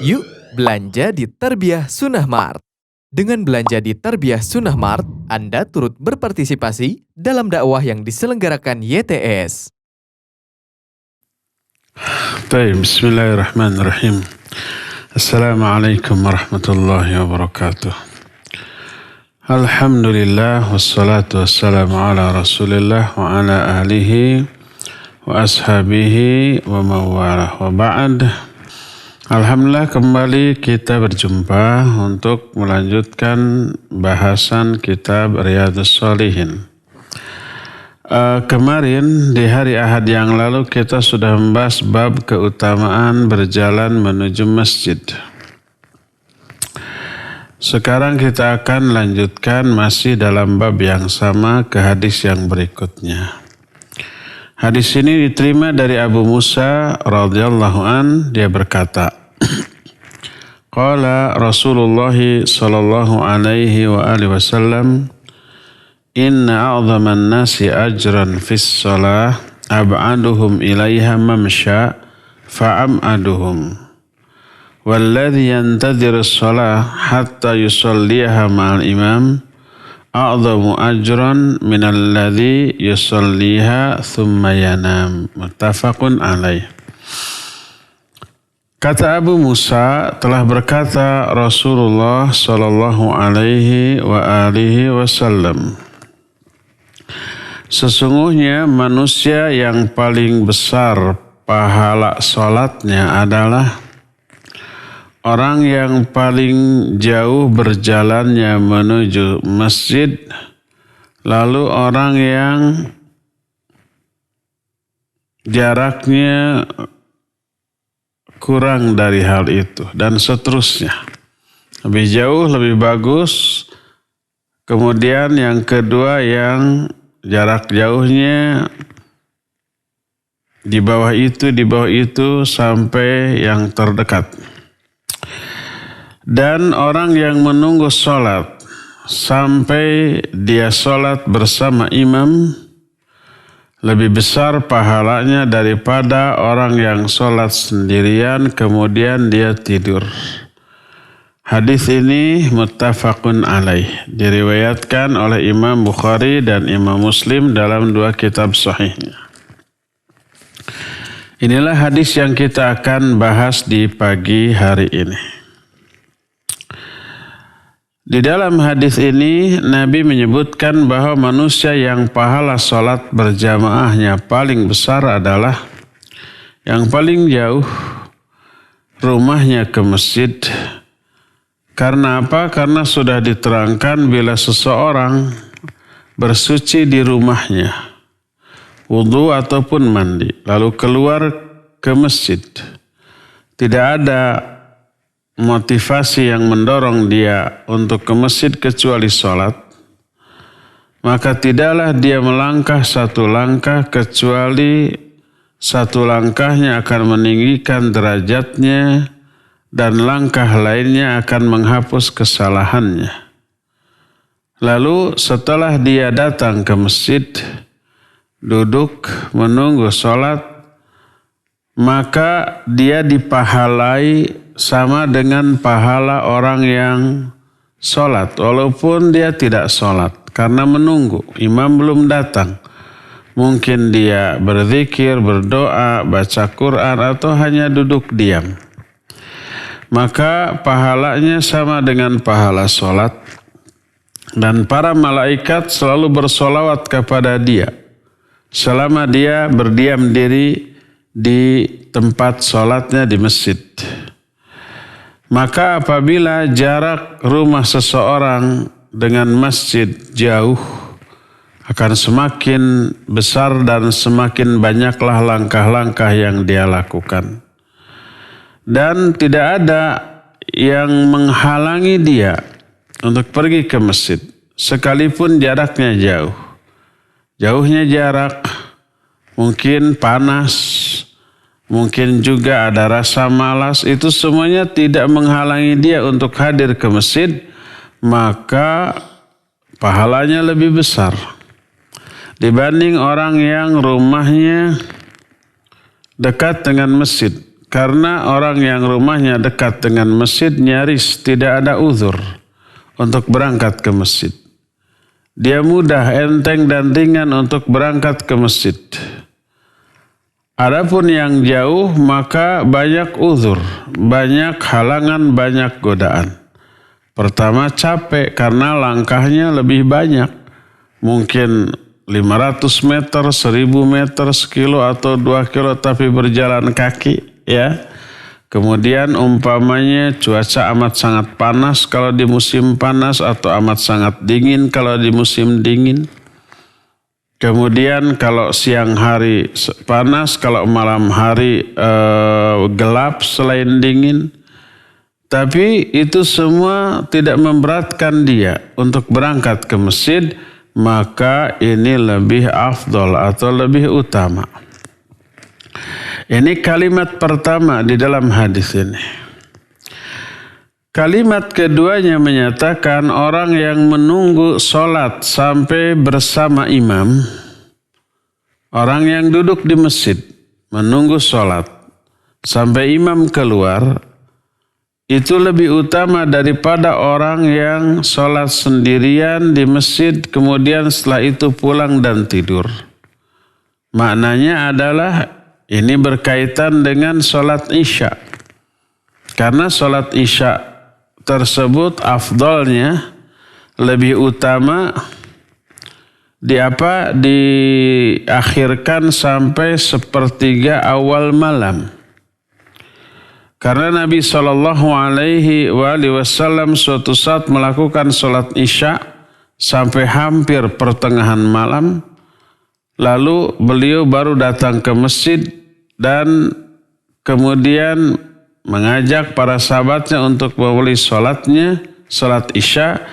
Yuk belanja di Tarbiyah Sunnah Mart. Dengan belanja di Tarbiyah Sunnah Mart, Anda turut berpartisipasi dalam dakwah yang diselenggarakan YTS. Baik, bismillahirrahmanirrahim. Assalamualaikum warahmatullahi wabarakatuh. Alhamdulillah, wassalatu wassalamu ala rasulillah wa ala alihi wa ashabihi wa mawalah wa ba'd. Alhamdulillah, kembali kita berjumpa untuk melanjutkan bahasan kitab Riyadhus Shalihin. Kemarin di hari Ahad yang lalu kita sudah membahas bab keutamaan berjalan menuju masjid. Sekarang kita akan lanjutkan masih dalam bab yang sama ke hadis yang berikutnya. Hadis ini diterima dari Abu Musa radhiyallahu an, dia berkata, Qala Rasulullah sallallahu alaihi wa alihi wasallam, Inna a'zaman nasi ajran fis salah ab'aduhum ilaiha mamsha fa'am'aduhum. Walladhi yantadhiru salah hatta yusalliha ma'al imam a'zamu ajran minalladhi yusalliha thumma yanam. Muttafaqun alaih. Kata Abu Musa, telah berkata Rasulullah sallallahu alaihi wa alihi wasallam, sesungguhnya manusia yang paling besar pahala salatnya adalah orang yang paling jauh berjalannya menuju masjid, lalu orang yang jaraknya kurang dari hal itu, dan seterusnya. Lebih jauh, lebih bagus. Kemudian yang kedua yang jarak jauhnya di bawah itu sampai yang terdekat. Dan orang yang menunggu sholat sampai dia sholat bersama imam lebih besar pahalanya daripada orang yang sholat sendirian kemudian dia tidur. Hadis ini muttafaqun alaih, diriwayatkan oleh Imam Bukhari dan Imam Muslim dalam dua kitab sahihnya. Inilah hadis yang kita akan bahas di pagi hari ini. Di dalam hadis ini Nabi menyebutkan bahwa manusia yang pahala sholat berjamaahnya paling besar adalah yang paling jauh rumahnya ke masjid. Karena apa? Karena sudah diterangkan bila seseorang bersuci di rumahnya, wudu ataupun mandi, lalu keluar ke masjid, tidak ada motivasi yang mendorong dia untuk ke masjid kecuali sholat, maka tidaklah dia melangkah satu langkah kecuali satu langkahnya akan meninggikan derajatnya dan langkah lainnya akan menghapus kesalahannya. Lalu setelah dia datang ke masjid, duduk menunggu sholat, maka dia dipahalai sama dengan pahala orang yang sholat, walaupun dia tidak sholat, karena menunggu, imam belum datang. Mungkin dia berzikir, berdoa, baca Quran, atau hanya duduk diam. Maka pahalanya sama dengan pahala sholat, dan para malaikat selalu bersolawat kepada dia selama dia berdiam diri di tempat sholatnya di masjid. Maka apabila jarak rumah seseorang dengan masjid jauh, akan semakin besar dan semakin banyaklah langkah-langkah yang dia lakukan. Dan tidak ada yang menghalangi dia untuk pergi ke masjid, sekalipun jaraknya jauh. Jauhnya jarak, mungkin panas, mungkin juga ada rasa malas, itu semuanya tidak menghalangi dia untuk hadir ke masjid, maka pahalanya lebih besar dibanding orang yang rumahnya dekat dengan masjid. Karena orang yang rumahnya dekat dengan masjid nyaris tidak ada uzur untuk berangkat ke masjid. Dia mudah, enteng dan ringan untuk berangkat ke masjid. Adapun yang jauh maka banyak uzur, banyak halangan, banyak godaan. Pertama capek karena langkahnya lebih banyak. Mungkin 500 meter, 1000 meter, 1 kilo atau 2 kilo tapi berjalan kaki ya. Kemudian umpamanya cuaca amat sangat panas kalau di musim panas atau amat sangat dingin kalau di musim dingin. Kemudian kalau siang hari panas, kalau malam hari gelap selain dingin. Tapi itu semua tidak memberatkan dia untuk berangkat ke masjid, maka ini lebih afdol atau lebih utama. Ini kalimat pertama di dalam hadis ini. Kalimat keduanya menyatakan orang yang menunggu sholat sampai bersama imam, orang yang duduk di masjid menunggu sholat sampai imam keluar, itu lebih utama daripada orang yang sholat sendirian di masjid kemudian setelah itu pulang dan tidur. Maknanya adalah ini berkaitan dengan sholat isya. Karena sholat isya tersebut afdolnya lebih utama diakhirkan sampai 1/3 awal malam. Karena Nabi SAW suatu saat melakukan sholat isya sampai hampir pertengahan malam. Lalu beliau baru datang ke masjid dan kemudian mengajak para sahabatnya untuk memulai sholatnya, sholat isya.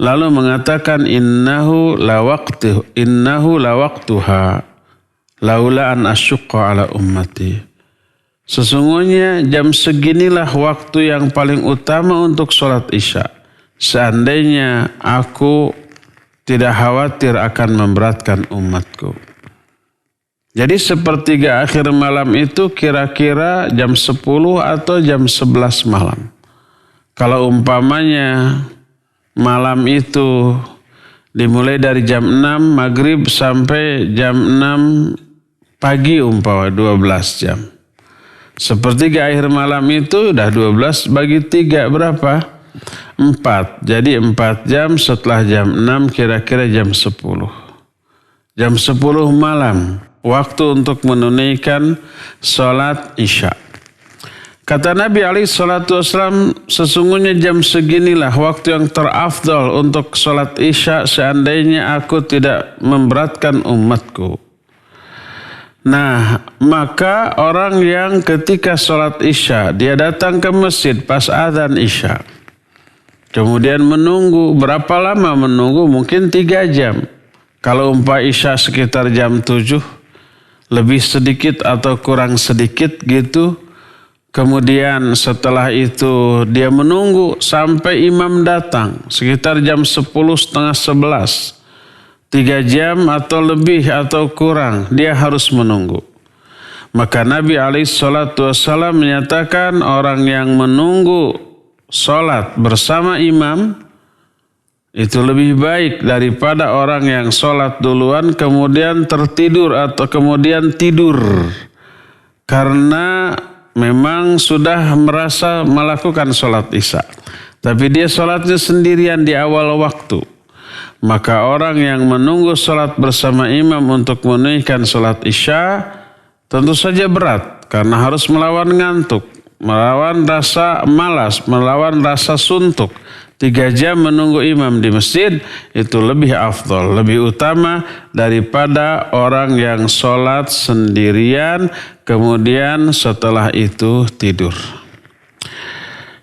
Lalu mengatakan innahu lawaqtuha laula an asyqa ala ummati. Sesungguhnya jam seginilah waktu yang paling utama untuk sholat isya. Seandainya aku tidak khawatir akan memberatkan umatku. Jadi 1/3 akhir malam itu kira-kira jam 10 atau jam 11 malam. Kalau umpamanya malam itu dimulai dari jam 6 maghrib sampai jam 6 pagi umpama 12 jam. 1/3 akhir malam itu udah 12 bagi 3 berapa? 4. Jadi 4 jam setelah jam 6 kira-kira jam 10. Jam 10 malam. Waktu untuk menunaikan sholat isya. Kata Nabi SAW, sesungguhnya jam seginilah waktu yang terafdal untuk sholat isya seandainya aku tidak memberatkan umatku. Nah, maka orang yang ketika sholat isya, dia datang ke masjid pas azan isya. Kemudian menunggu, berapa lama menunggu? Mungkin 3 jam. Kalau umpah isya sekitar jam 7, lebih sedikit atau kurang sedikit gitu. Kemudian setelah itu dia menunggu sampai imam datang sekitar jam 10 setengah 11. 3 jam atau lebih atau kurang dia harus menunggu. Maka Nabi SAW menyatakan orang yang menunggu sholat bersama imam itu lebih baik daripada orang yang sholat duluan kemudian tertidur atau kemudian tidur. Karena memang sudah merasa melakukan sholat isya. Tapi dia sholatnya sendirian di awal waktu. Maka orang yang menunggu sholat bersama imam untuk menunaikan sholat isya tentu saja berat. Karena harus melawan ngantuk, melawan rasa malas, melawan rasa suntuk. 3 jam menunggu imam di masjid itu lebih afdol, lebih utama daripada orang yang sholat sendirian kemudian setelah itu tidur.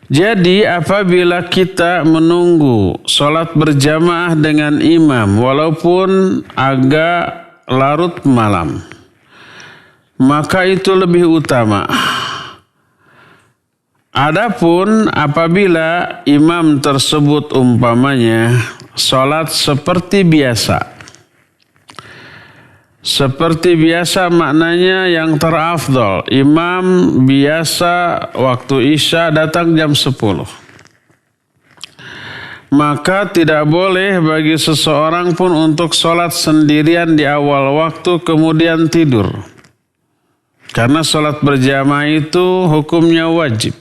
Jadi apabila kita menunggu sholat berjamaah dengan imam walaupun agak larut malam, maka itu lebih utama. Adapun apabila imam tersebut umpamanya sholat seperti biasa, Seperti biasa maknanya yang terafdol. Imam biasa waktu Isya datang jam 10. Maka tidak boleh bagi seseorang pun untuk sholat sendirian di awal waktu kemudian tidur. Karena sholat berjamaah itu hukumnya wajib.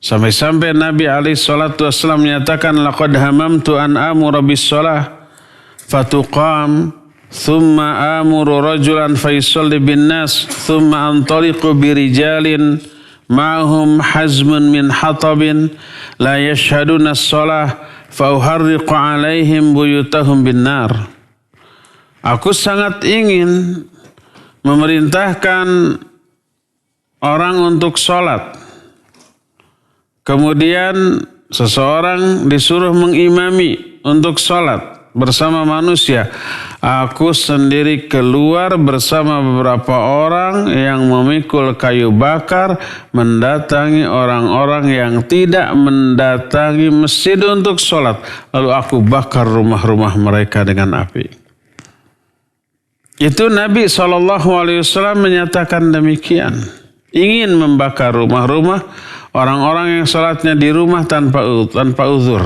Sampai-sampai Nabi SAW menyatakan, laqad hamamtu an amura bis sholah fatuqam thumma amuru rajulan fayusalli bin nas thumma antaliqu birijalin ma'hum hazmun min hatabin la yashhaduna as-salah fa uharriqu alaihim buyutahum bin nar. Aku sangat ingin memerintahkan orang untuk sholat. Kemudian seseorang disuruh mengimami untuk sholat bersama manusia. Aku sendiri keluar bersama beberapa orang yang memikul kayu bakar mendatangi orang-orang yang tidak mendatangi masjid untuk sholat. Lalu aku bakar rumah-rumah mereka dengan api. Itu Nabi SAW menyatakan demikian. Ingin membakar rumah-rumah orang-orang yang sholatnya di rumah tanpa uzur.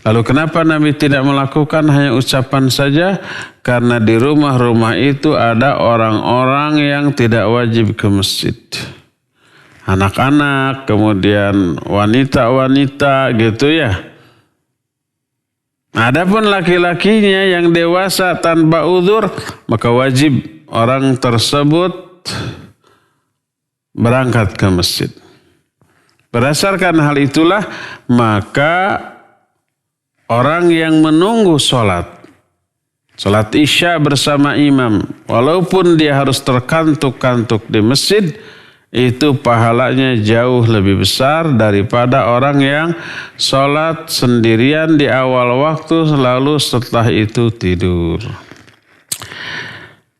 Lalu kenapa Nabi tidak melakukan hanya ucapan saja? Karena di rumah-rumah itu ada orang-orang yang tidak wajib ke masjid. Anak-anak, kemudian wanita-wanita gitu ya. Adapun laki-lakinya yang dewasa tanpa uzur, maka wajib orang tersebut berangkat ke masjid. Berdasarkan hal itulah, maka orang yang menunggu sholat Isya bersama imam, walaupun dia harus terkantuk-kantuk di masjid, itu pahalanya jauh lebih besar daripada orang yang sholat sendirian di awal waktu lalu setelah itu tidur.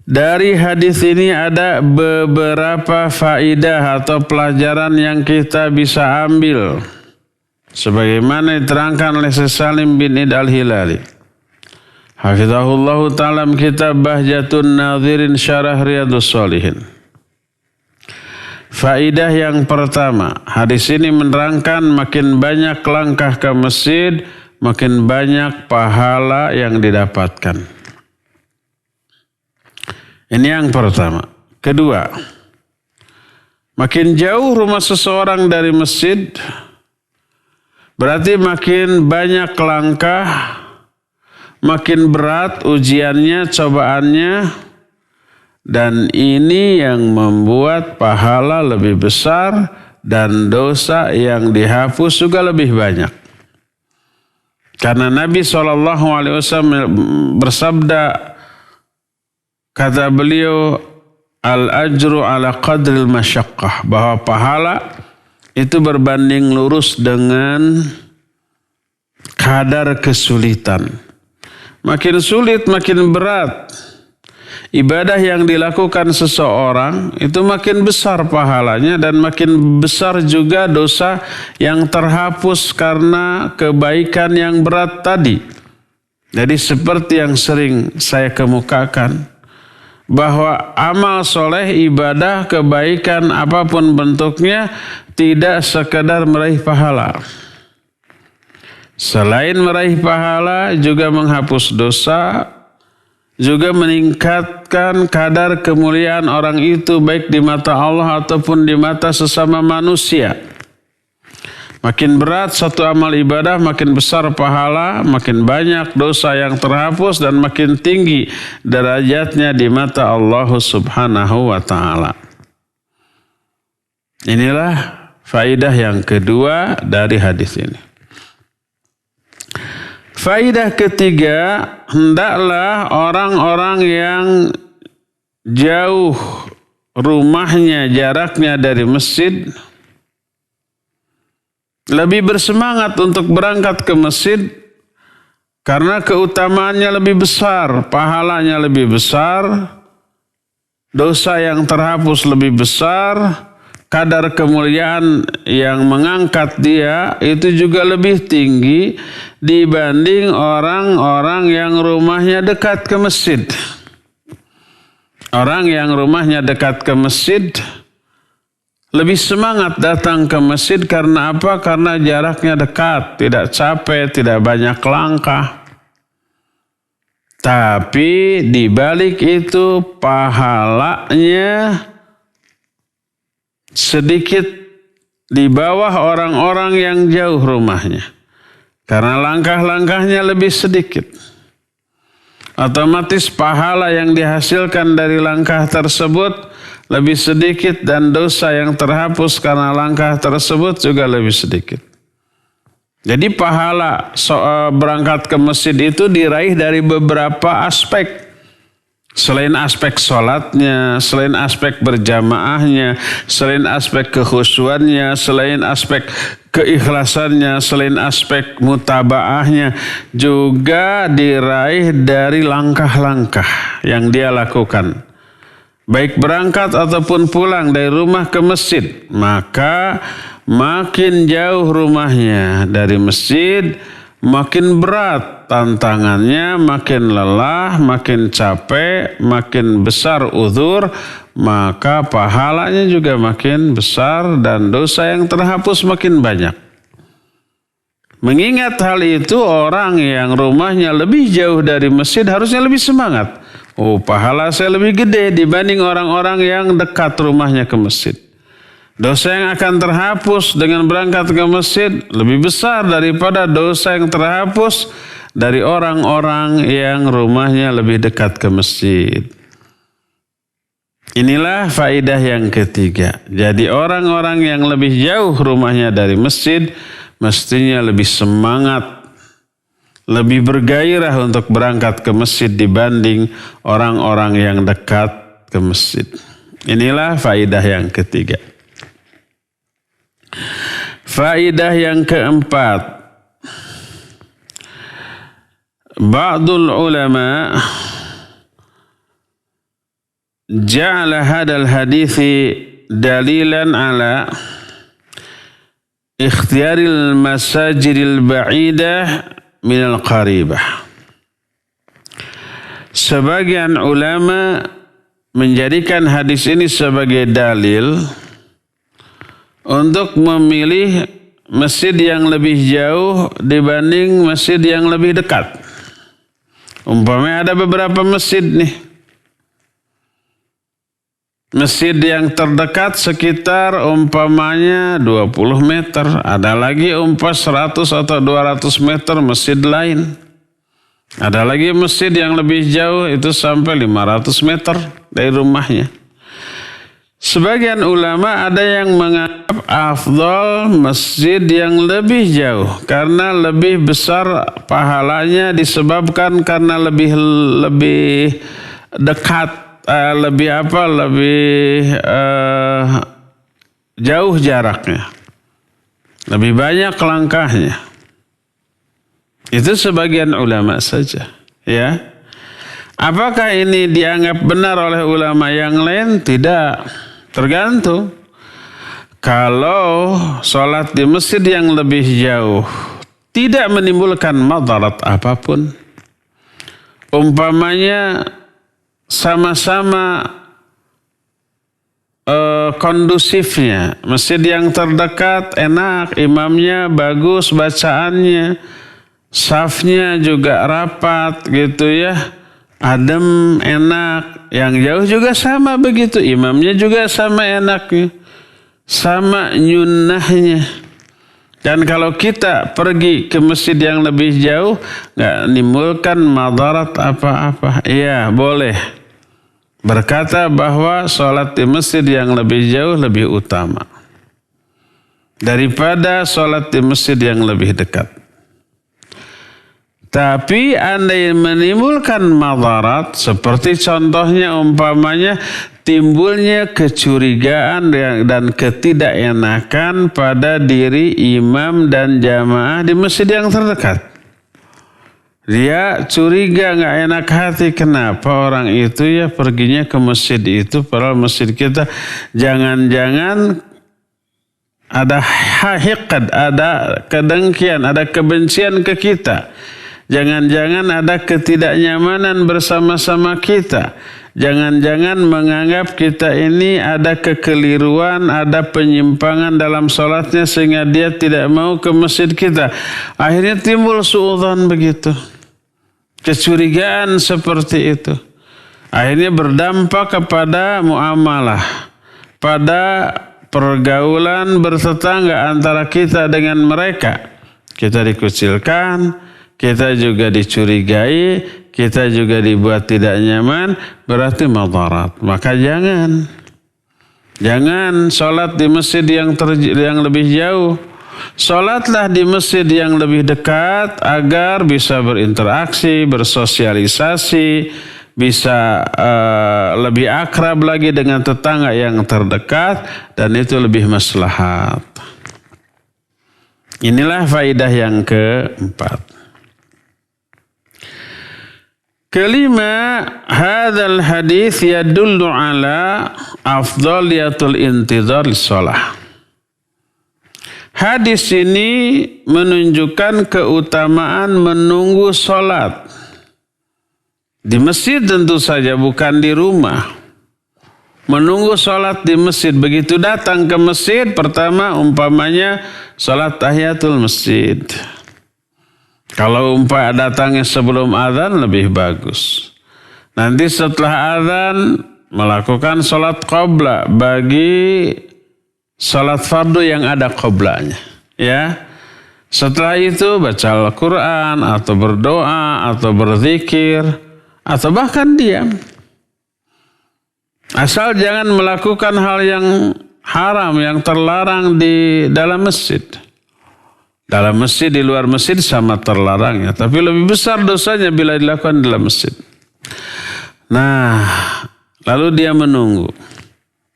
Dari hadis ini ada beberapa faidah atau pelajaran yang kita bisa ambil. Sebagaimana diterangkan oleh Salim bin Id al-Hilali. Hafizahullah ta'ala kitab Bahjatun Nadhirin Syarah Riyadus Shalihin. Faidah yang pertama, hadis ini menerangkan makin banyak langkah ke masjid, makin banyak pahala yang didapatkan. Ini yang pertama. Kedua, makin jauh rumah seseorang dari masjid, berarti makin banyak langkah, makin berat ujiannya, cobaannya, dan ini yang membuat pahala lebih besar dan dosa yang dihapus juga lebih banyak. Karena Nabi SAW bersabda, kata beliau, al-ajru ala qadril masyaqqah, bahwa pahala itu berbanding lurus dengan kadar kesulitan. Makin sulit, makin berat ibadah yang dilakukan seseorang, itu makin besar pahalanya dan makin besar juga dosa yang terhapus karena kebaikan yang berat tadi. Jadi seperti yang sering saya kemukakan, bahwa amal soleh, ibadah, kebaikan apapun bentuknya tidak sekedar meraih pahala. Selain meraih pahala juga menghapus dosa, juga meningkatkan kadar kemuliaan orang itu baik di mata Allah ataupun di mata sesama manusia. Makin berat satu amal ibadah, makin besar pahala, makin banyak dosa yang terhapus, dan makin tinggi derajatnya di mata Allah Subhanahu wa ta'ala. Inilah faidah yang kedua dari hadis ini. Faidah ketiga, hendaklah orang-orang yang jauh rumahnya, jaraknya dari masjid, lebih bersemangat untuk berangkat ke masjid karena keutamaannya lebih besar, pahalanya lebih besar, dosa yang terhapus lebih besar, kadar kemuliaan yang mengangkat dia itu juga lebih tinggi dibanding orang-orang yang rumahnya dekat ke masjid. Orang yang rumahnya dekat ke masjid lebih semangat datang ke masjid karena apa? Karena jaraknya dekat, tidak capek, tidak banyak langkah. Tapi di balik itu pahalanya sedikit di bawah orang-orang yang jauh rumahnya. Karena langkah-langkahnya lebih sedikit. Otomatis pahala yang dihasilkan dari langkah tersebut lebih sedikit dan dosa yang terhapus karena langkah tersebut juga lebih sedikit. Jadi pahala berangkat ke masjid itu diraih dari beberapa aspek. Selain aspek sholatnya, selain aspek berjamaahnya, selain aspek kekhusyuannya, selain aspek keikhlasannya, selain aspek mutabaahnya, juga diraih dari langkah-langkah yang dia lakukan. Baik berangkat ataupun pulang dari rumah ke masjid, maka makin jauh rumahnya dari masjid, makin berat tantangannya, makin lelah, makin capek, makin besar uzur, maka pahalanya juga makin besar dan dosa yang terhapus makin banyak. Mengingat hal itu, orang yang rumahnya lebih jauh dari masjid harusnya lebih semangat. Oh, pahala saya lebih gede dibanding orang-orang yang dekat rumahnya ke masjid. Dosa yang akan terhapus dengan berangkat ke masjid lebih besar daripada dosa yang terhapus dari orang-orang yang rumahnya lebih dekat ke masjid. Inilah faedah yang ketiga. Jadi orang-orang yang lebih jauh rumahnya dari masjid mestinya lebih semangat, lebih bergairah untuk berangkat ke masjid dibanding orang-orang yang dekat ke masjid. Inilah faedah yang ketiga. Faedah yang keempat. Ba'dul ulama ja'ala hadal hadithi dalilan ala ikhtiyaril masajidil ba'idah minal qaribah. Sebagian ulama menjadikan hadis ini sebagai dalil untuk memilih masjid yang lebih jauh dibanding masjid yang lebih dekat. Umpamanya ada beberapa masjid nih. Masjid yang terdekat sekitar umpamanya 20 meter. Ada lagi 100 atau 200 meter masjid lain. Ada lagi masjid yang lebih jauh itu sampai 500 meter dari rumahnya. Sebagian ulama ada yang menganggap afdal masjid yang lebih jauh. Karena lebih besar pahalanya disebabkan karena lebih dekat. Lebih jauh jaraknya, lebih banyak langkahnya. Itu sebagian ulama saja, ya. Apakah ini dianggap benar oleh ulama yang lain? Tidak, tergantung. Kalau sholat di masjid yang lebih jauh tidak menimbulkan madarat apapun, umpamanya sama-sama kondusifnya. Masjid yang terdekat enak, imamnya bagus bacaannya, safnya juga rapat gitu ya, adem, enak. Yang jauh juga sama begitu, imamnya juga sama enaknya, sama nyunnahnya. Dan kalau kita pergi ke masjid yang lebih jauh, nggak menimbulkan madarat apa-apa, iya boleh berkata bahwa sholat di masjid yang lebih jauh lebih utama daripada sholat di masjid yang lebih dekat. Tapi andai menimbulkan madarat, seperti contohnya umpamanya timbulnya kecurigaan dan ketidakenakan pada diri imam dan jamaah di masjid yang terdekat. Dia curiga, nggak enak hati, kenapa orang itu ya perginya ke masjid itu, padahal masjid kita jangan-jangan ada hahiqad, ada kedengkian, ada kebencian ke kita. Jangan-jangan ada ketidaknyamanan bersama-sama kita. Jangan-jangan menganggap kita ini ada kekeliruan, ada penyimpangan dalam sholatnya sehingga dia tidak mau ke masjid kita. Akhirnya timbul suudzon begitu. Kecurigaan seperti itu. Akhirnya berdampak kepada muamalah. Pada pergaulan bertetangga antara kita dengan mereka. Kita dikucilkan, kita juga dicurigai, kita juga dibuat tidak nyaman, berarti madarat. Maka jangan sholat di masjid yang lebih jauh. Sholatlah di masjid yang lebih dekat agar bisa berinteraksi, bersosialisasi, bisa lebih akrab lagi dengan tetangga yang terdekat, dan itu lebih maslahat. Inilah faidah yang keempat. Kelima, hadzal hadis yadullu ala afdaliyatul intizar lis-shalah. Hadis ini menunjukkan keutamaan menunggu salat. Di masjid tentu saja, bukan di rumah. Menunggu salat di masjid, begitu datang ke masjid, pertama umpamanya salat tahiyatul masjid. Kalau datangnya sebelum azan lebih bagus. Nanti setelah azan melakukan salat qabla bagi salat fardu yang ada qablanya. Ya. Setelah itu baca Al-Quran atau berdoa atau berzikir atau bahkan diam. Asal jangan melakukan hal yang haram, yang terlarang di dalam masjid. Dalam masjid, di luar masjid sama terlarangnya. Tapi lebih besar dosanya bila dilakukan dalam masjid. Nah, lalu dia menunggu.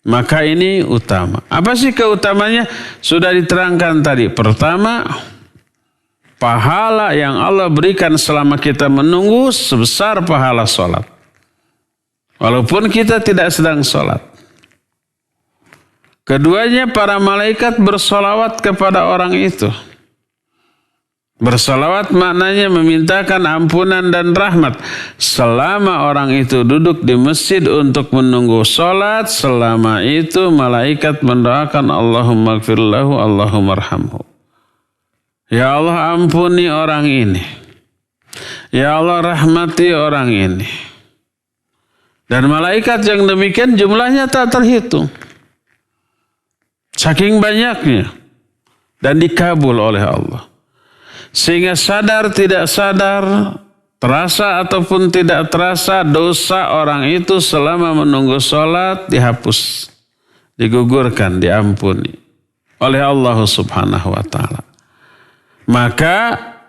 Maka ini utama. Apa sih keutamanya? Sudah diterangkan tadi. Pertama, pahala yang Allah berikan selama kita menunggu sebesar pahala sholat. Walaupun kita tidak sedang sholat. Keduanya, para malaikat bersolawat kepada orang itu. Bersolawat maknanya memintakan ampunan dan rahmat. Selama orang itu duduk di masjid untuk menunggu sholat, selama itu malaikat mendoakan Allahumma gfirlahu, Allahumma arhamhu. Ya Allah, ampuni orang ini. Ya Allah, rahmati orang ini. Dan malaikat yang demikian jumlahnya tak terhitung. Saking banyaknya. Dan dikabul oleh Allah. Sehingga sadar tidak sadar, terasa ataupun tidak terasa, dosa orang itu selama menunggu sholat dihapus, digugurkan, diampuni oleh Allah Subhanahu wa ta'ala. Maka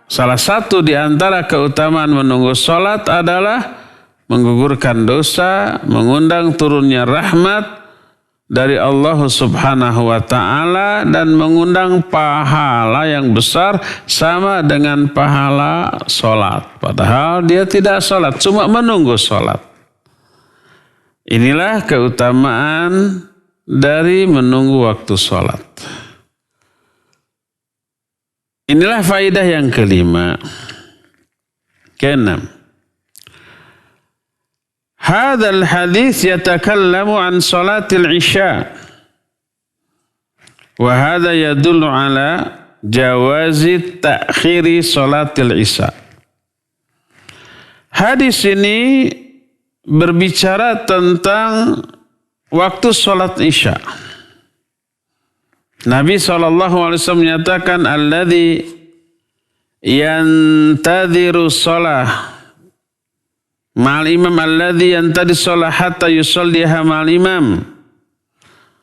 salah satu di antara keutamaan menunggu sholat adalah menggugurkan dosa, mengundang turunnya rahmat dari Allah Subhanahu wa ta'ala, dan mengundang pahala yang besar sama dengan pahala sholat. Padahal dia tidak sholat, cuma menunggu sholat. Inilah keutamaan dari menunggu waktu sholat. Inilah faidah yang kelima. Keenam. Hadzal hadis yatakallamu an salatil isya. Wa hadza yadullu ala jawazi ta'khiri salatil isya. Hadis ini berbicara tentang waktu salat isya. Nabi SAW menyatakan alladzi yantadhiru shalah ma'al imam alladzi yantadi shalah hatta yusalliha ma'al imam.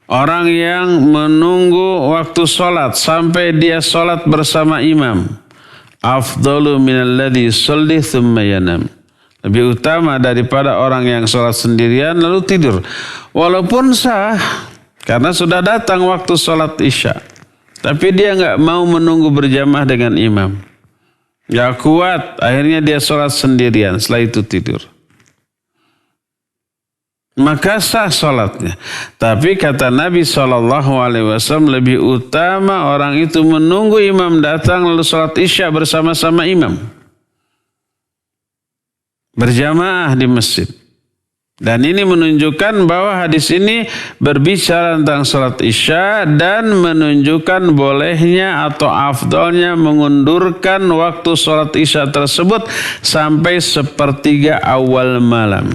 Orang yang menunggu waktu salat sampai dia salat bersama imam. Afdalu minalladzi yusalli thumma yanam. Lebih utama daripada orang yang salat sendirian lalu tidur. Walaupun sah, karena sudah datang waktu salat isya. Tapi dia enggak mau menunggu berjamaah dengan imam. Gak kuat, akhirnya dia sholat sendirian, setelah itu tidur. Maka sah sholatnya. Tapi kata Nabi SAW, lebih utama orang itu menunggu imam datang lalu sholat isya bersama-sama imam. Berjamaah di masjid. Dan ini menunjukkan bahwa hadis ini berbicara tentang salat Isya dan menunjukkan bolehnya atau afdolnya mengundurkan waktu salat Isya tersebut sampai sepertiga awal malam.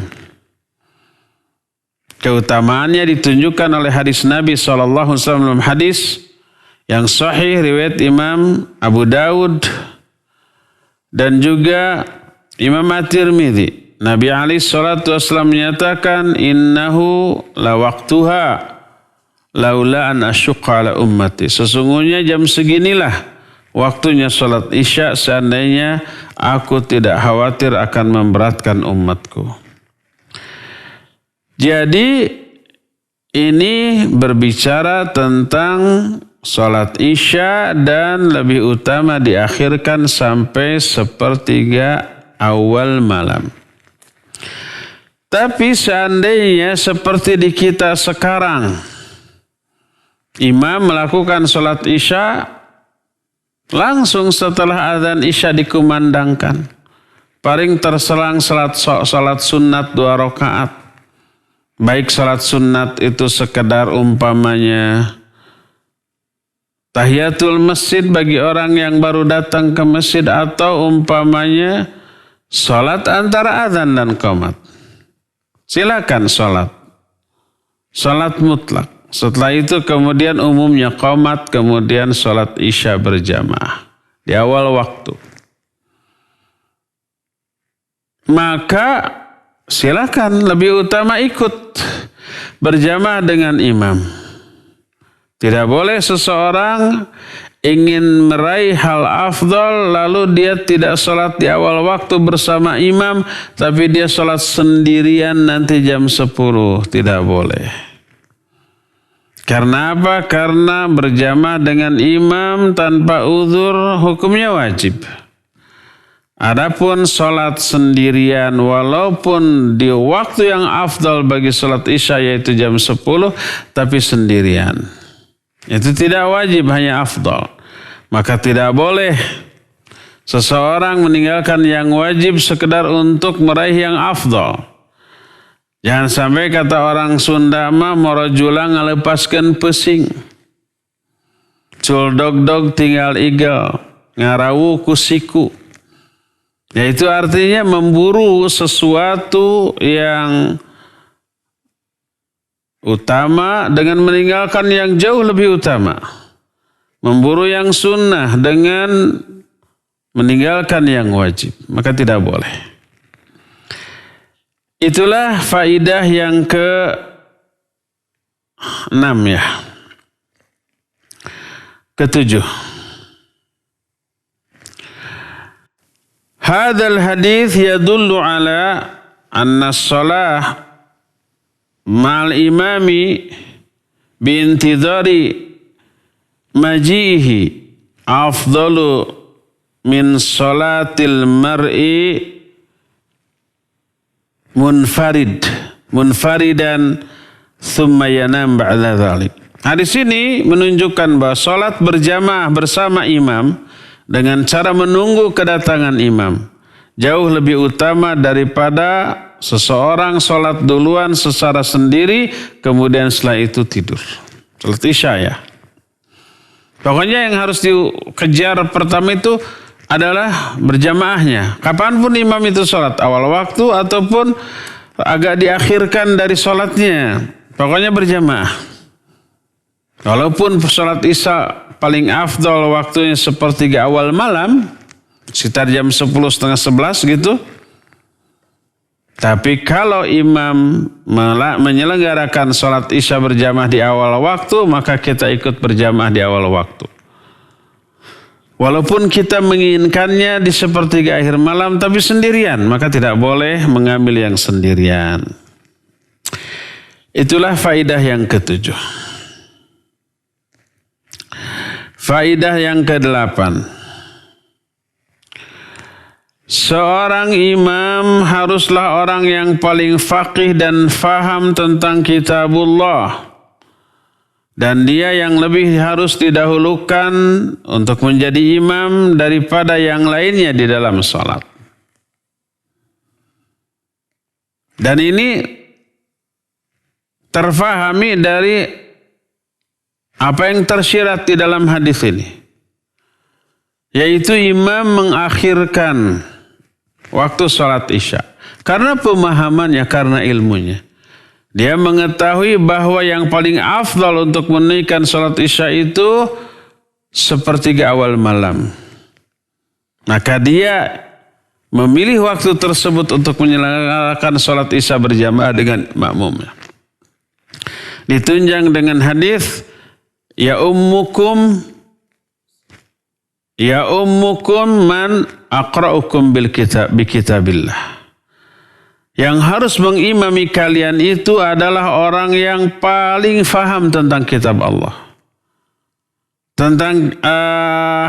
Keutamaannya ditunjukkan oleh hadis Nabi SAW, hadis yang sahih riwayat Imam Abu Daud dan juga Imam At-Tirmidzi. Nabi SAW menyatakan, innahu la waqtuha laula an asyqa ala ummati. Sesungguhnya jam seginilah waktunya salat Isya seandainya aku tidak khawatir akan memberatkan umatku. Jadi ini berbicara tentang salat Isya dan lebih utama diakhirkan sampai sepertiga awal malam. Tapi seandainya seperti di kita sekarang, imam melakukan salat Isya langsung setelah azan Isya dikumandangkan, paling terselang salat sunat 2 rakaat. Baik salat sunat itu sekedar umpamanya tahiyatul masjid bagi orang yang baru datang ke masjid, atau umpamanya salat antara azan dan qomat. Silakan salat mutlak. Setelah itu kemudian umumnya qomat, kemudian salat Isya berjamaah di awal waktu. Maka silakan lebih utama ikut berjamaah dengan imam. Tidak boleh seseorang ingin meraih hal afdal lalu dia tidak sholat di awal waktu bersama imam, tapi dia sholat sendirian nanti jam 10. Tidak boleh. Karena apa? Karena berjamaah dengan imam tanpa uzur hukumnya wajib. Adapun sholat sendirian walaupun di waktu yang afdal bagi sholat Isya yaitu jam 10, tapi sendirian, itu tidak wajib, hanya afdal. Maka tidak boleh seseorang meninggalkan yang wajib sekedar untuk meraih yang afdal. Jangan sampai kata orang Sunda mah morojula ngalepaskeun pesing. Culdog-dog tinggal igel, ngarawu ku siku. Yaitu artinya memburu sesuatu yang utama dengan meninggalkan yang jauh lebih utama. Memburu yang sunnah dengan meninggalkan yang wajib. Maka tidak boleh. Itulah faidah yang ke-6 ya. Ke-7. Hadzal hadits yadullu ala anna as-shalah ma'al imami biintidari majihi afdalu min salatil mar'i munfaridan thumma yanam ba'da dzalik. Hadis ini menunjukkan bahwa salat berjamaah bersama imam dengan cara menunggu kedatangan imam jauh lebih utama daripada seseorang sholat duluan secara sendiri kemudian setelah itu tidur. Salat Isya ya. Pokoknya yang harus dikejar pertama itu adalah berjamaahnya. Kapanpun imam itu sholat, awal waktu ataupun agak diakhirkan dari sholatnya. Pokoknya berjamaah. Walaupun sholat Isya paling afdol waktunya sepertiga awal malam, sekitar jam 10 setengah 11 gitu. Tapi kalau imam menyelenggarakan sholat Isya berjamaah di awal waktu, maka kita ikut berjamaah di awal waktu. Walaupun kita menginginkannya di sepertiga akhir malam, tapi sendirian, maka tidak boleh mengambil yang sendirian. Itulah faidah yang ke-7. Faidah yang ke-8. Seorang imam haruslah orang yang paling faqih dan faham tentang kitabullah. Dan dia yang lebih harus didahulukan untuk menjadi imam daripada yang lainnya di dalam salat. Dan ini terfahami dari apa yang tersirat di dalam hadis ini, yaitu imam mengakhirkan waktu sholat isya karena pemahamannya, karena ilmunya. Dia mengetahui bahwa yang paling afdal untuk menunaikan sholat isya itu sepertiga awal malam. Maka dia memilih waktu tersebut untuk menyelenggarakan sholat isya berjamaah dengan makmumnya. Ditunjang dengan hadis, ya ummukum man aqra'ukum bi kitabillah. Yang harus mengimami kalian itu adalah orang yang paling faham tentang kitab Allah. Tentang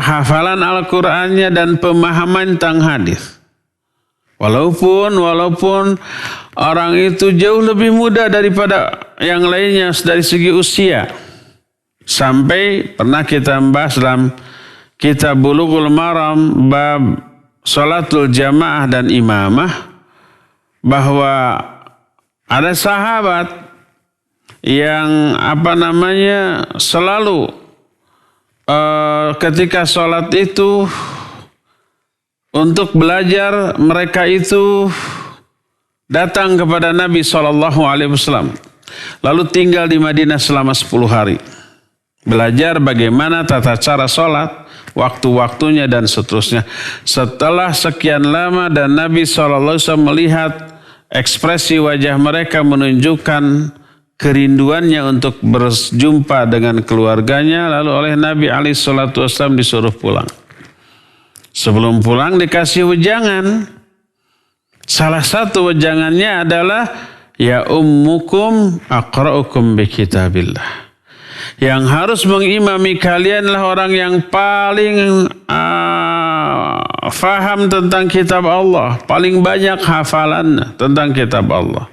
hafalan Al-Qur'annya dan pemahaman tentang hadis. Walaupun orang itu jauh lebih muda daripada yang lainnya dari segi usia. Sampai pernah kita membahas dalam kitab Bulughul Maram bab salatul jamaah dan imamah, bahwa ada sahabat yang selalu ketika sholat itu untuk belajar, mereka itu datang kepada Nabi SAW, lalu tinggal di Madinah selama 10 hari, belajar bagaimana tata cara sholat, waktu-waktunya dan seterusnya. Setelah sekian lama dan Nabi SAW melihat ekspresi wajah mereka menunjukkan kerinduannya untuk berjumpa dengan keluarganya, lalu oleh Nabi SAW disuruh pulang. Sebelum pulang dikasih wejangan. Salah satu wejangannya adalah ya ummukum aqra'ukum bi kitabillah. Yang harus mengimami kalianlah orang yang paling faham tentang kitab Allah, paling banyak hafalan tentang kitab Allah.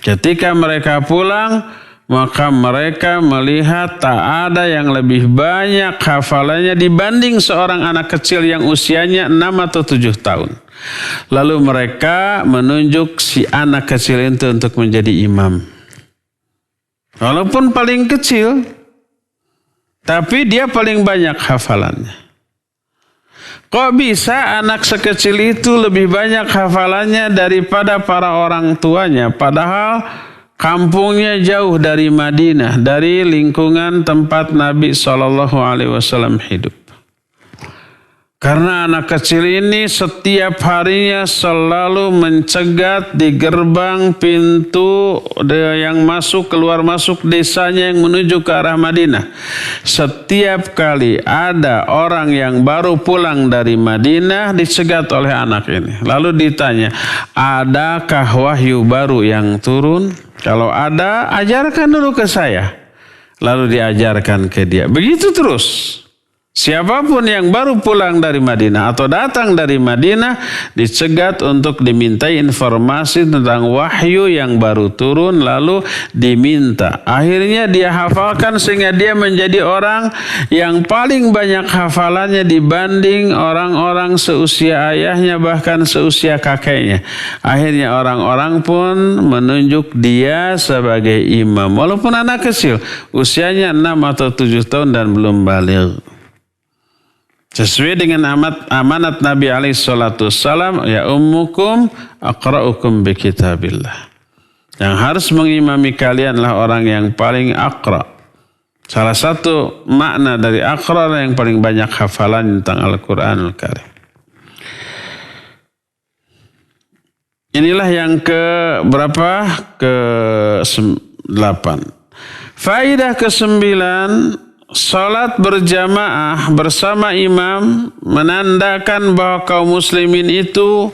Ketika mereka pulang, maka mereka melihat tak ada yang lebih banyak hafalannya dibanding seorang anak kecil yang usianya 6 atau 7 tahun. Lalu mereka menunjuk si anak kecil itu untuk menjadi imam. Walaupun paling kecil, tapi dia paling banyak hafalannya. Kok bisa anak sekecil itu lebih banyak hafalannya daripada para orang tuanya? Padahal kampungnya jauh dari Madinah, dari lingkungan tempat Nabi SAW hidup. Karena anak kecil ini setiap harinya selalu mencegat di gerbang pintu yang keluar masuk desanya yang menuju ke arah Madinah. Setiap kali ada orang yang baru pulang dari Madinah dicegat oleh anak ini. Lalu ditanya, adakah wahyu baru yang turun? Kalau ada, ajarkan dulu ke saya. Lalu diajarkan ke dia. Begitu terus. Siapapun yang baru pulang dari Madinah atau datang dari Madinah dicegat untuk dimintai informasi tentang wahyu yang baru turun, lalu diminta. Akhirnya dia hafalkan sehingga dia menjadi orang yang paling banyak hafalannya dibanding orang-orang seusia ayahnya, bahkan seusia kakeknya. Akhirnya orang-orang pun menunjuk dia sebagai imam. Walaupun anak kecil, usianya 6 atau 7 tahun dan belum baligh. Sesuai dengan amanat Nabi SAW, ya ummukum aqra'ukum bi kitabillah. Yang harus mengimami kalianlah orang yang paling aqra'. Salah satu makna dari aqra' yang paling banyak hafalan tentang Al-Quranul Karim. Inilah yang ke-8. Faedah ke-9, salat berjamaah bersama imam menandakan bahwa kaum muslimin itu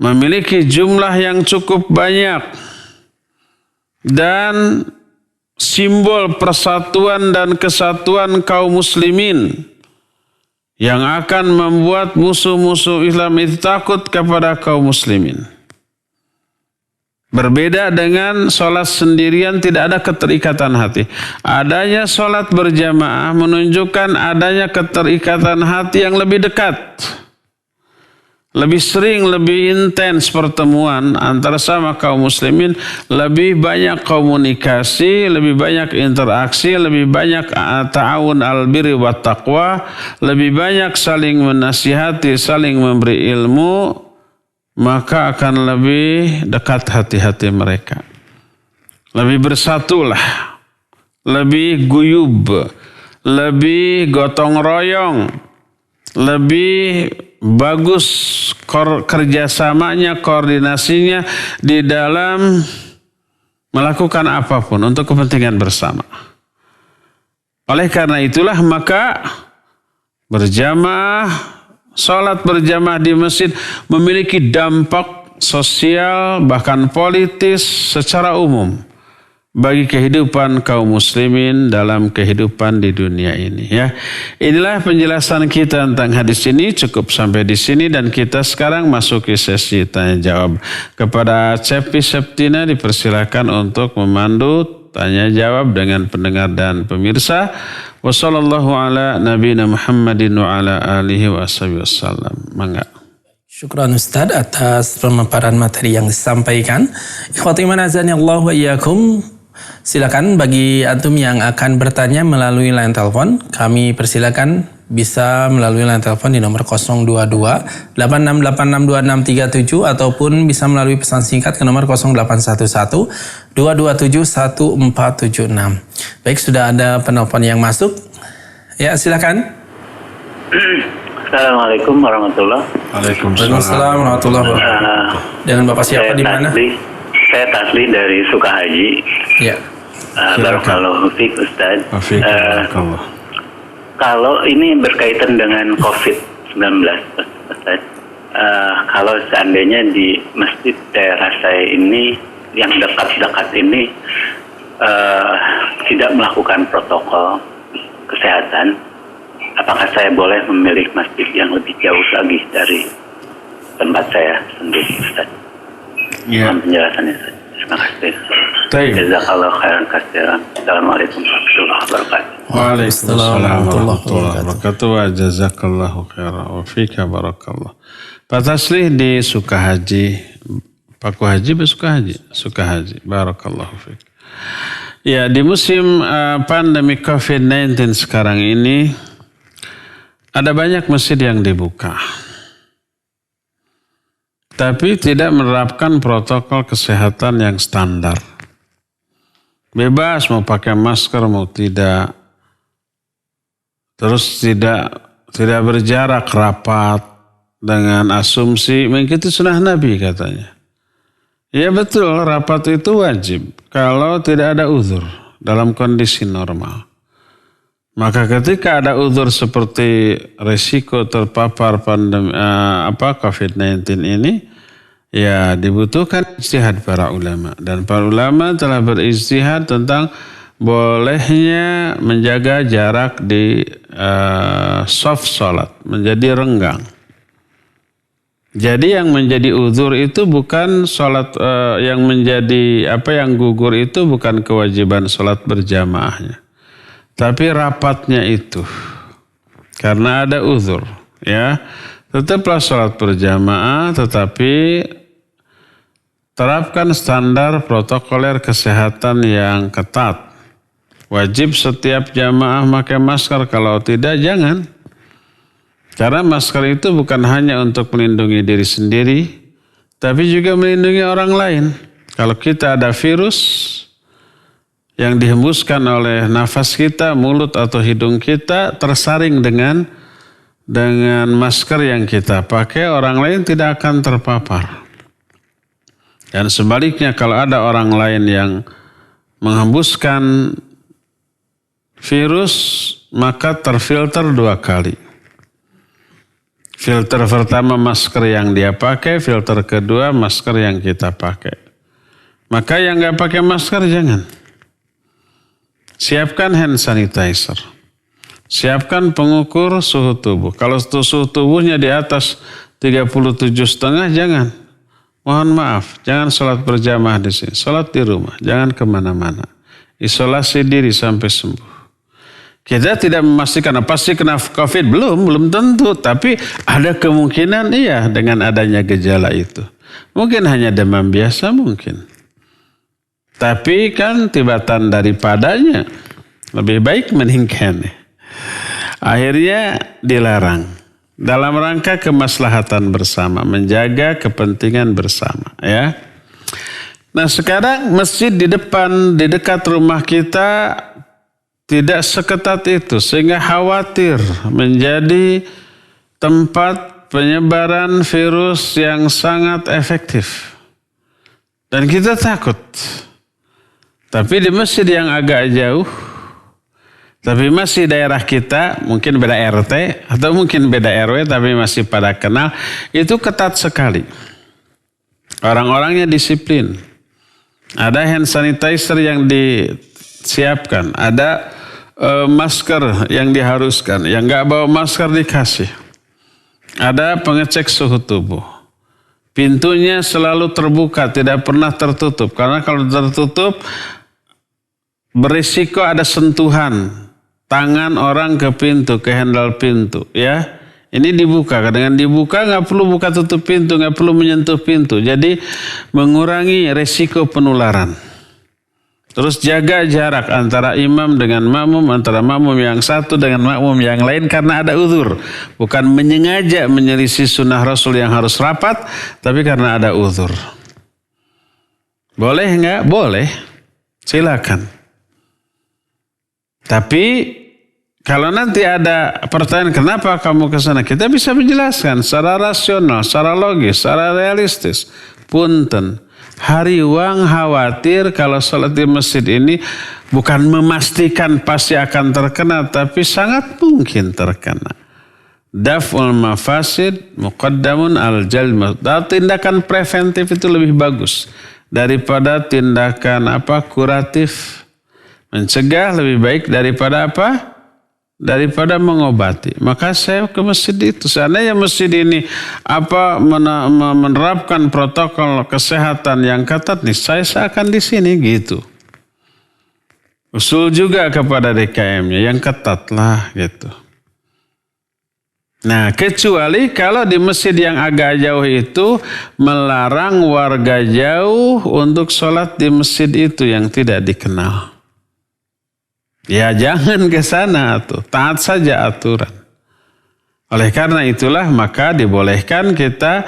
memiliki jumlah yang cukup banyak dan simbol persatuan dan kesatuan kaum muslimin yang akan membuat musuh-musuh Islam itu takut kepada kaum muslimin. Berbeda dengan sholat sendirian, tidak ada keterikatan hati. Adanya sholat berjamaah menunjukkan adanya keterikatan hati yang lebih dekat. Lebih sering, lebih intens pertemuan antara sama kaum muslimin, lebih banyak komunikasi, lebih banyak interaksi, lebih banyak ta'awun al-birri wa taqwa, lebih banyak saling menasihati, saling memberi ilmu, maka akan lebih dekat hati-hati mereka. Lebih bersatulah, lebih guyub, lebih gotong royong, lebih bagus kerjasamanya, koordinasinya di dalam melakukan apapun untuk kepentingan bersama. Oleh karena itulah maka berjamaah, sholat berjamaah di masjid memiliki dampak sosial bahkan politis secara umum bagi kehidupan kaum muslimin dalam kehidupan di dunia ini, ya. Inilah penjelasan kita tentang hadis ini, cukup sampai di sini dan kita sekarang masuki sesi tanya jawab. Kepada Cepi Septina dipersilakan untuk memandu tanya jawab dengan pendengar dan pemirsa. Wassallallahu ala nabiyina Muhammadin wa ala alihi wasallam. Mangga. Syukran Ustaz atas pemaparan materi yang disampaikan. Ikhwati man azani Allah wa iyyakum. Silakan bagi antum yang akan bertanya melalui line telepon, kami persilakan bisa melalui line telepon di nomor 022 86862637 ataupun bisa melalui pesan singkat ke nomor 0811 227 1476. Baik, sudah ada penelpon yang masuk. Ya, silakan. Assalamualaikum warahmatullahi Waalaikumsalam warahmatullahi wabarakatuh. Dengan Bapak siapa di mana? Saya Tasli dari Sukahaji. Ya. Barakallahu fiik Ustaz. Barakallah. Kalau ini berkaitan dengan COVID-19 Ustaz. Kalau seandainya di masjid daerah saya ini yang dekat-dekat ini tidak melakukan protokol kesehatan, apakah saya boleh memilih masjid yang lebih jauh lagi dari tempat saya sendiri, Ustaz? Ya. Penjelasannya, Ustaz. Terima kasih. Baik. Jazakallahu khairan katsiran. Assalamualaikum warahmatullahi wabarakatuh. Waalaikumsalam warahmatullahi wabarakatuh. Wa jazakallahu khairan wa fika barakallah. Pak Tasli di Sukahaji. Pak Haji Sukahaji. Sukahaji. Barakallahu fik. Ya, di musim pandemi COVID-19 sekarang ini ada banyak masjid yang dibuka. Tapi tidak menerapkan protokol kesehatan yang standar. Bebas mau pakai masker mau tidak. Terus tidak berjarak rapat dengan asumsi mengikuti sunnah Nabi katanya. Ya betul, rapat itu wajib kalau tidak ada uzur dalam kondisi normal. Maka ketika ada uzur seperti resiko terpapar pandemi COVID-19 ini, ya dibutuhkan ijtihad para ulama. Dan para ulama telah berijtihad tentang bolehnya menjaga jarak di soft salat, menjadi renggang. Jadi yang menjadi uzur itu bukan salat yang menjadi yang gugur itu bukan kewajiban salat berjamaahnya. Tapi rapatnya itu. Karena ada uzur, ya. Tetaplah salat berjamaah tetapi terapkan standar protokoler kesehatan yang ketat. Wajib setiap jamaah pakai masker, kalau tidak jangan. Karena masker itu bukan hanya untuk melindungi diri sendiri, tapi juga melindungi orang lain. Kalau kita ada virus yang dihembuskan oleh nafas kita, mulut atau hidung kita tersaring dengan masker yang kita pakai, orang lain tidak akan terpapar. Dan sebaliknya kalau ada orang lain yang menghembuskan virus, maka terfilter 2 kali. Filter pertama masker yang dia pakai, filter kedua masker yang kita pakai. Maka yang nggak pakai masker jangan. Siapkan hand sanitizer. Siapkan pengukur suhu tubuh. Kalau suhu tubuhnya di atas 37,5 jangan. Mohon maaf, jangan sholat berjamaah di sini. Sholat di rumah, jangan kemana-mana. Isolasi diri sampai sembuh. Kita tidak memastikan pasti kena COVID, belum tentu. Tapi ada kemungkinan iya dengan adanya gejala itu. Mungkin hanya demam biasa mungkin. Tapi kan tibatan daripadanya lebih baik meningkat. Akhirnya dilarang. Dalam rangka kemaslahatan bersama, menjaga kepentingan bersama, ya. Nah, sekarang masjid di dekat rumah kita tidak seketat itu, sehingga khawatir menjadi tempat penyebaran virus yang sangat efektif. Dan kita takut. Tapi di masjid yang agak jauh, tapi masih daerah kita, mungkin beda RT atau mungkin beda RW, tapi masih pada kenal, itu ketat sekali. Orang-orangnya disiplin. Ada hand sanitizer yang disiapkan, ada masker yang diharuskan, yang nggak bawa masker dikasih. Ada pengecek suhu tubuh. Pintunya selalu terbuka, tidak pernah tertutup. Karena kalau tertutup, berisiko ada sentuhan tangan orang ke pintu, ke handle pintu. Ya, ini dibuka. Dengan dibuka nggak perlu buka tutup pintu, nggak perlu menyentuh pintu. Jadi mengurangi risiko penularan. Terus jaga jarak antara imam dengan makmum, antara makmum yang satu dengan makmum yang lain karena ada uzur. Bukan menyengaja menyelisih sunnah Rasul yang harus rapat, tapi karena ada uzur. Boleh nggak? Boleh. Silakan. Tapi kalau nanti ada pertanyaan kenapa kamu ke sana, kita bisa menjelaskan secara rasional, secara logis, secara realistis. Punten. Hari uang khawatir kalau sholat di masjid ini bukan memastikan pasti akan terkena, tapi sangat mungkin terkena. Daf'ul mafasid muqaddamun al-jalm. Tindakan preventif itu lebih bagus daripada tindakan kuratif. Mencegah lebih baik daripada daripada mengobati. Maka saya ke masjid itu. Seandainya masjid ini menerapkan protokol kesehatan yang ketat nih, saya akan di sini gitu. Usul juga kepada DKM-nya yang ketat lah gitu. Nah, kecuali kalau di masjid yang agak jauh itu melarang warga jauh untuk sholat di masjid itu yang tidak dikenal. Ya jangan ke sana tuh, taat saja aturan. Oleh karena itulah maka dibolehkan kita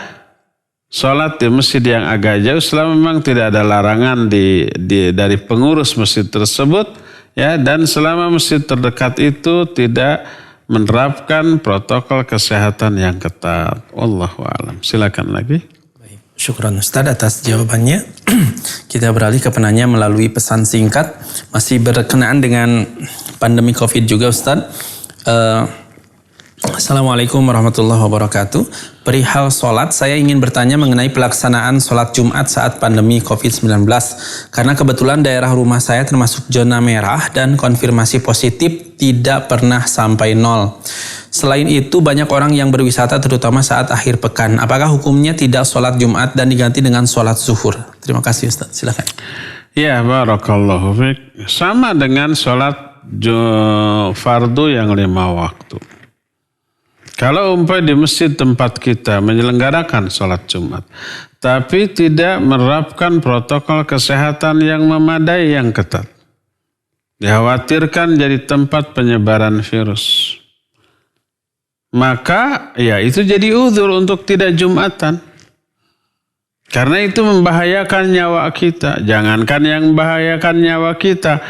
sholat di masjid yang agak jauh selama memang tidak ada larangan dari pengurus masjid tersebut, ya, dan selama masjid terdekat itu tidak menerapkan protokol kesehatan yang ketat. Wallahu a'lam. Silakan lagi. Syukran Ustaz atas jawabannya. Kita beralih ke penanya melalui pesan singkat. Masih berkenaan dengan pandemi COVID juga Ustaz. Assalamualaikum warahmatullahi wabarakatuh. Perihal sholat, saya ingin bertanya mengenai pelaksanaan sholat Jumat saat pandemi COVID-19. Karena kebetulan daerah rumah saya termasuk zona merah dan konfirmasi positif tidak pernah sampai 0. Selain itu banyak orang yang berwisata terutama saat akhir pekan. Apakah hukumnya tidak sholat Jumat dan diganti dengan sholat zuhur? Terima kasih Ustaz, silakan. Ya, barakallahu fiik. Sama dengan sholat fardu yang 5 waktu. Kalau di masjid tempat kita menyelenggarakan sholat Jumat, tapi tidak menerapkan protokol kesehatan yang memadai yang ketat, dikhawatirkan jadi tempat penyebaran virus, maka ya itu jadi uzur untuk tidak Jumatan. Karena itu membahayakan nyawa kita. Jangankan yang membahayakan nyawa kita,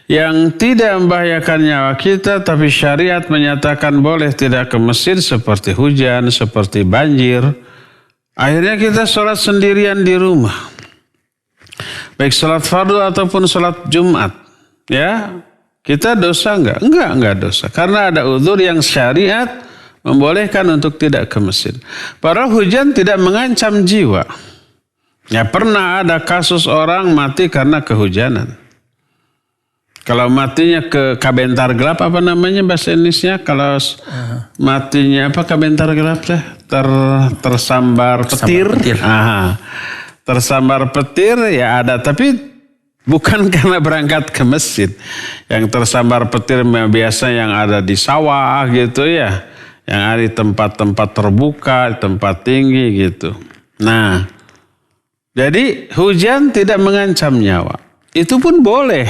yang tidak membahayakan nyawa kita, tapi syariat menyatakan boleh tidak ke masjid seperti hujan, seperti banjir. Akhirnya kita sholat sendirian di rumah. Baik sholat fardu ataupun sholat Jumat. Ya, kita dosa enggak? Enggak dosa. Karena ada uzur yang syariat membolehkan untuk tidak ke masjid. Padahal hujan tidak mengancam jiwa. Ya pernah ada kasus orang mati karena kehujanan. Kalau matinya ke kabentar gelap, apa namanya bahasa Indonesia? Kalau matinya apa kabentar gelap teh? Tersambar petir. Tersambar petir ya ada, tapi Bukan karena berangkat ke masjid. Yang tersambar petir biasa yang ada di sawah gitu ya. Yang ada di tempat-tempat terbuka, tempat tinggi gitu. Nah, jadi hujan tidak mengancam nyawa. Itu pun boleh.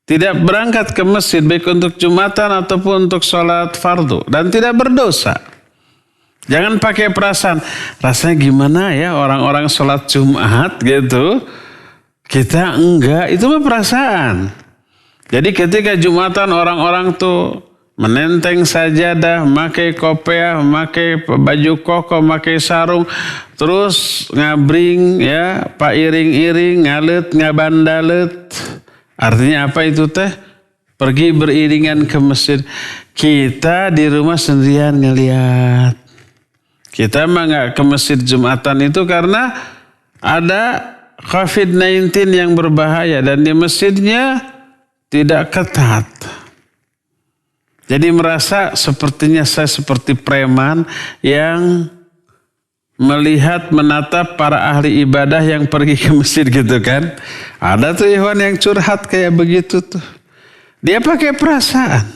Tidak berangkat ke masjid baik untuk Jumatan ataupun untuk sholat fardu. Dan tidak berdosa. Jangan pakai perasaan. Rasanya gimana ya orang-orang sholat Jumat gitu. Kita enggak, itu mah perasaan. Jadi ketika Jumatan orang-orang tuh menenteng sajadah, memakai kopiah, memakai baju koko, memakai sarung, terus ngabring ya, pak iring-iring, ngalet, ngabandalet. Artinya apa itu teh? Pergi beriringan ke masjid. Kita di rumah sendirian ngelihat. Kita mah enggak ke masjid Jumatan itu karena ada COVID-19 yang berbahaya dan di masjidnya tidak ketat. Jadi merasa sepertinya saya seperti preman yang melihat menatap para ahli ibadah yang pergi ke masjid gitu kan. Ada tuh Ikhwan yang curhat kayak begitu tuh. Dia pakai perasaan.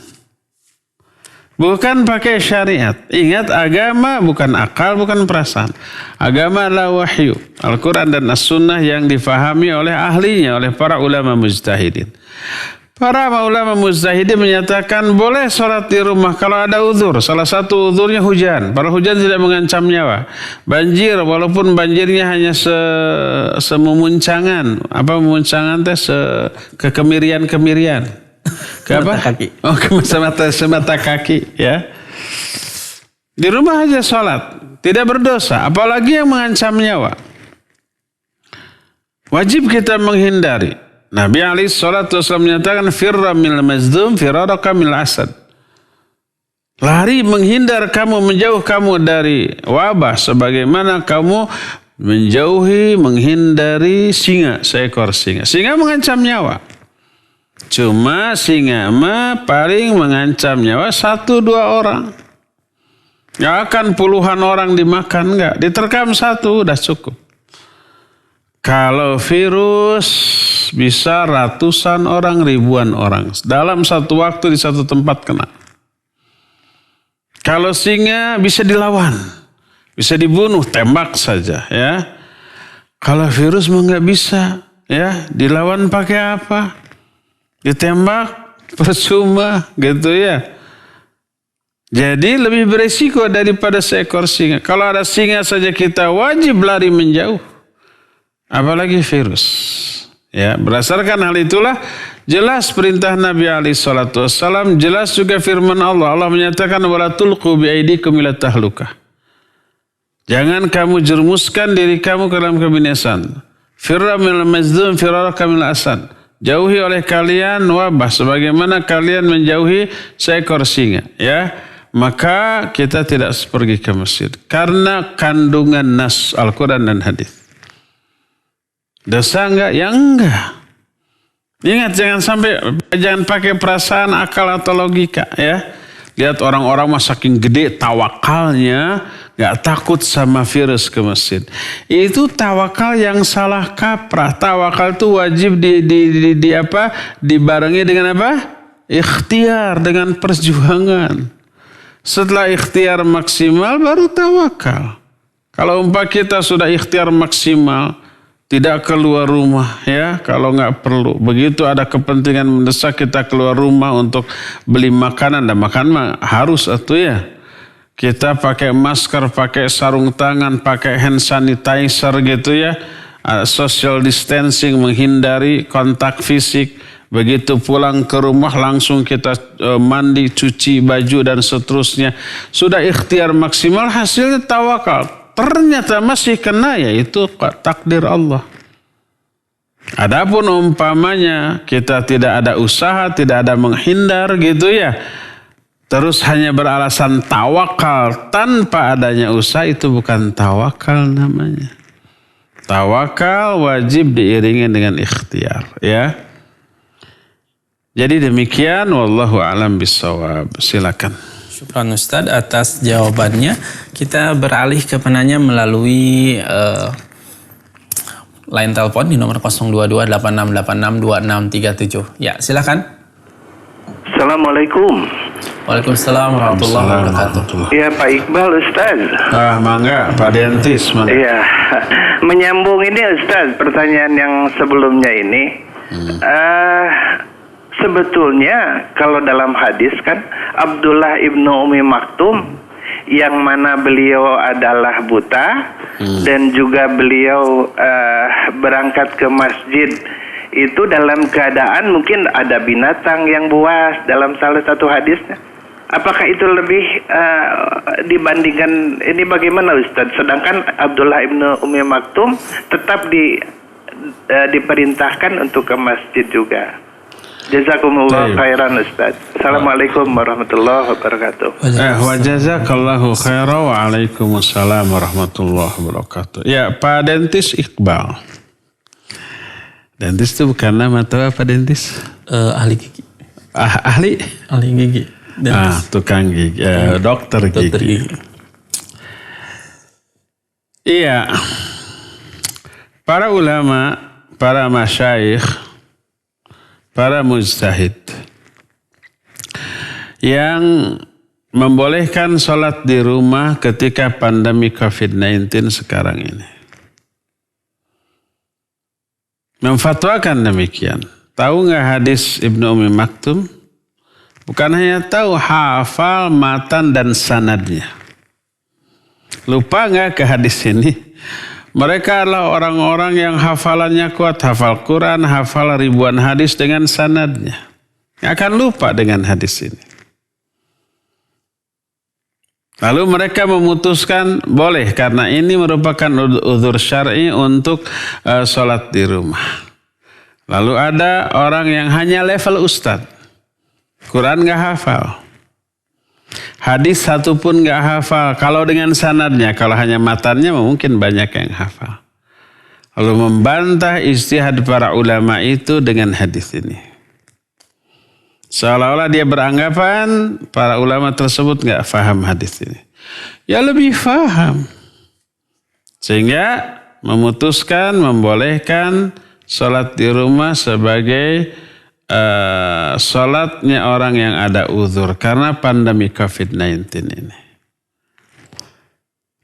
Bukan pakai syariat. Ingat agama bukan akal, bukan perasaan. Agama adalah wahyu. Al-Quran dan As-Sunnah yang difahami oleh ahlinya, oleh para ulama mujtahidin. Para ulama mujtahidin menyatakan boleh sholat di rumah kalau ada uzur. Salah satu uzurnya hujan. Padahal hujan tidak mengancam nyawa. Banjir, walaupun banjirnya hanya sememuncangan. Apa memuncangan teh? Kekemirian-kemirian. Ke apa? Kaki. Oh, semata kaki ya. Di rumah aja sholat, tidak berdosa, apalagi yang mengancam nyawa. Wajib kita menghindari. Nabi alaihi salatu wasallam menyatakan firra minal mazdum firaraka minal asad. Lari menghindar kamu, menjauh kamu dari wabah sebagaimana kamu menghindari singa, seekor singa. Singa mengancam nyawa. Cuma singa mah paling mengancam nyawa 1-2 orang. Nggak akan puluhan orang dimakan, enggak. Diterkam 1 udah cukup. Kalau virus bisa ratusan orang, ribuan orang. Dalam satu waktu di satu tempat kena. Kalau singa bisa dilawan. Bisa dibunuh, tembak saja ya. Kalau virus mah nggak bisa ya. Dilawan pakai apa? Ditembak percuma gitu ya. Jadi lebih beresiko daripada seekor singa. Kalau ada singa saja kita wajib lari menjauh. Apalagi virus. Ya, berdasarkan hal itulah jelas perintah Nabi alaihi salatu wassalam, jelas juga firman Allah. Allah menyatakan wala tulqu biaidikum ila tahlukah. Jangan kamu jerumuskan diri kamu ke dalam kebinasaan. Firra minal mazdum firaraka minal asad. Jauhi oleh kalian wabah sebagaimana kalian menjauhi seekor singa, ya. Maka kita tidak pergi ke masjid karena kandungan nas Al-Quran dan hadis. Dosa enggak? Ya enggak. Ingat jangan pakai perasaan, akal atau logika ya. Lihat orang-orang mah saking gede tawakalnya, gak takut sama virus ke masjid. Itu tawakal yang salah kaprah. Tawakal itu wajib dibarengi dengan apa? Ikhtiar, dengan perjuangan. Setelah ikhtiar maksimal baru tawakal. Kalau kita sudah ikhtiar maksimal, tidak keluar rumah ya kalau nggak perlu. Begitu ada kepentingan mendesak kita keluar rumah untuk beli makanan, dan makan mah harus atuh ya. Kita pakai masker, pakai sarung tangan, pakai hand sanitizer gitu ya. Social distancing, menghindari kontak fisik. Begitu pulang ke rumah langsung kita mandi, cuci baju dan seterusnya. Sudah ikhtiar maksimal, hasilnya tawakal. Ternyata masih kena, ya itu takdir Allah. Adapun umpamanya kita tidak ada usaha, tidak ada menghindar gitu ya, terus hanya beralasan tawakal tanpa adanya usaha, itu bukan tawakal namanya. Tawakal wajib diiringi dengan ikhtiar ya. Jadi demikian, wallahu a'lam bishawab. Silakan. Syukran Ustadz atas jawabannya. Kita beralih ke penanya melalui line telepon di nomor 02286862637. Ya, silakan. Assalamualaikum. Waalaikumsalam warahmatullahi wabarakatuh. Ya Pak Iqbal Ustaz. Mangga Pak Dentis. Mangga. Iya. Menyambung ini Ustaz, pertanyaan yang sebelumnya ini. Sebetulnya kalau dalam hadis kan Abdullah ibnu Umi Maktum yang mana beliau adalah buta dan juga beliau berangkat ke masjid itu dalam keadaan mungkin ada binatang yang buas dalam salah satu hadisnya. Apakah itu lebih dibandingkan ini bagaimana Ustaz? Sedangkan Abdullah ibnu Umi Maktum tetap diperintahkan untuk ke masjid juga. Jazakumullah khairan Ustaz. Assalamualaikum warahmatullahi wabarakatuh. Wa jazakallahu khairan wa waalaikumsalam warahmatullahi wabarakatuh. Ya, Pak Dentis Iqbal. Dentis itu bukan nama atau apa Dentis? Ahli gigi. Ahli gigi. Dentis. Tukang gigi. Dokter gigi. Iya. Para ulama, para masyayikh, para mujtahid yang membolehkan sholat di rumah ketika pandemi COVID-19 sekarang ini memfatwakan demikian. Tahu nggak hadis Ibnu Umi Maktum? Bukan hanya tahu, hafal matan dan sanadnya. Lupa nggak ke hadis ini? Mereka adalah orang-orang yang hafalannya kuat, hafal Quran, hafal ribuan hadis dengan sanadnya. Akan lupa dengan hadis ini. Lalu mereka memutuskan boleh karena ini merupakan uzur syar'i untuk sholat di rumah. Lalu ada orang yang hanya level ustadz. Quran nggak hafal. Hadis satu pun nggak hafal. Kalau dengan sanadnya, kalau hanya matannya mungkin banyak yang hafal. Lalu membantah ijtihad para ulama itu dengan hadis ini. Seolah-olah dia beranggapan para ulama tersebut nggak faham hadis ini. Ya lebih faham. Sehingga memutuskan, membolehkan sholat di rumah sebagai sholatnya orang yang ada uzur karena pandemi COVID-19 ini.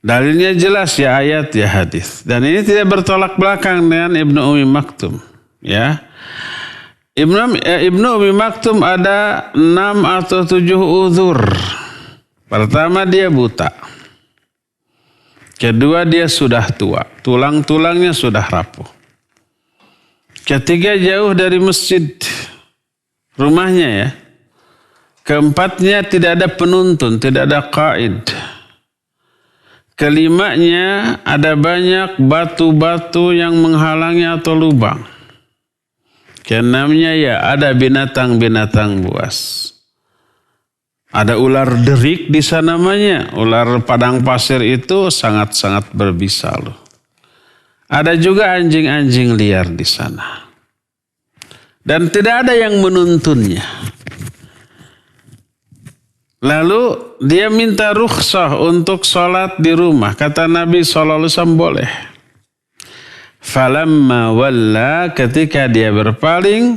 Dalilnya jelas ya ayat ya hadis. Dan ini tidak bertolak belakang dengan Ibnu Umi Maktum. Ya. Ibnu Umi Maktum ada 6 atau 7 uzur. Pertama dia buta. Kedua dia sudah tua. Tulang-tulangnya sudah rapuh. Ketiga jauh dari masjid. Rumahnya ya. Keempatnya tidak ada penuntun, tidak ada qaid. Kelimanya ada banyak batu-batu yang menghalangi atau lubang. Keenamnya ya ada binatang-binatang buas. Ada ular derik di sana namanya. Ular padang pasir itu sangat-sangat berbisa loh. Ada juga anjing-anjing liar di sana. Dan tidak ada yang menuntunnya. Lalu dia minta rukhsah untuk sholat di rumah. Kata Nabi SAW boleh. Falamma walla, ketika dia berpaling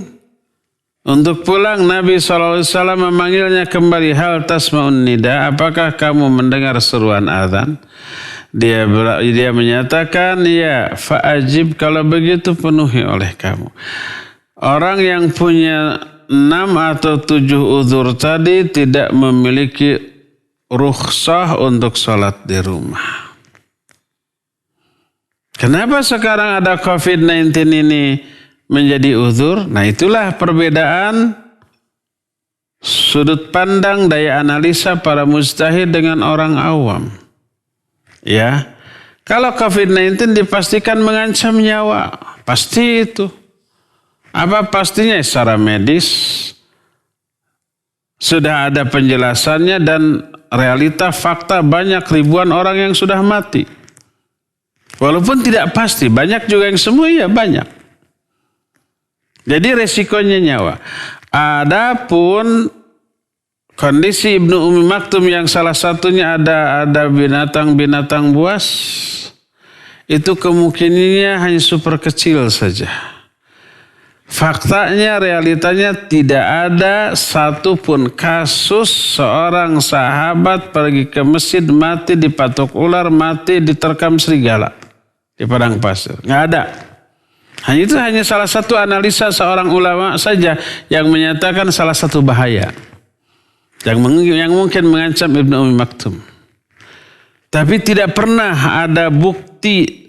untuk pulang, Nabi SAW memanggilnya kembali. Hal tasma'un nida, apakah kamu mendengar seruan azan? Dia menyatakan ya, fa'ajib, kalau begitu penuhi oleh kamu. Orang yang punya 6 atau 7 uzur tadi tidak memiliki rukhsah untuk sholat di rumah. Kenapa sekarang ada COVID-19 ini menjadi uzur? Nah itulah perbedaan sudut pandang daya analisa para mujtahid dengan orang awam. Ya, kalau COVID-19 dipastikan mengancam nyawa, pasti itu. Apa pastinya? Secara medis sudah ada penjelasannya dan realita fakta banyak ribuan orang yang sudah mati. Walaupun tidak pasti, banyak juga yang sembuh, ya banyak. Jadi resikonya nyawa. Adapun kondisi Ibnu Umi Maktum yang salah satunya ada binatang-binatang buas, itu kemungkinannya hanya super kecil saja. Faktanya, realitanya tidak ada satupun kasus seorang sahabat pergi ke masjid mati dipatok ular, mati diterkam serigala di padang pasir. Nggak ada. Itu hanya salah satu analisa seorang ulama saja yang menyatakan salah satu bahaya yang mungkin mengancam Ibnu Ummi Maktum. Tapi tidak pernah ada bukti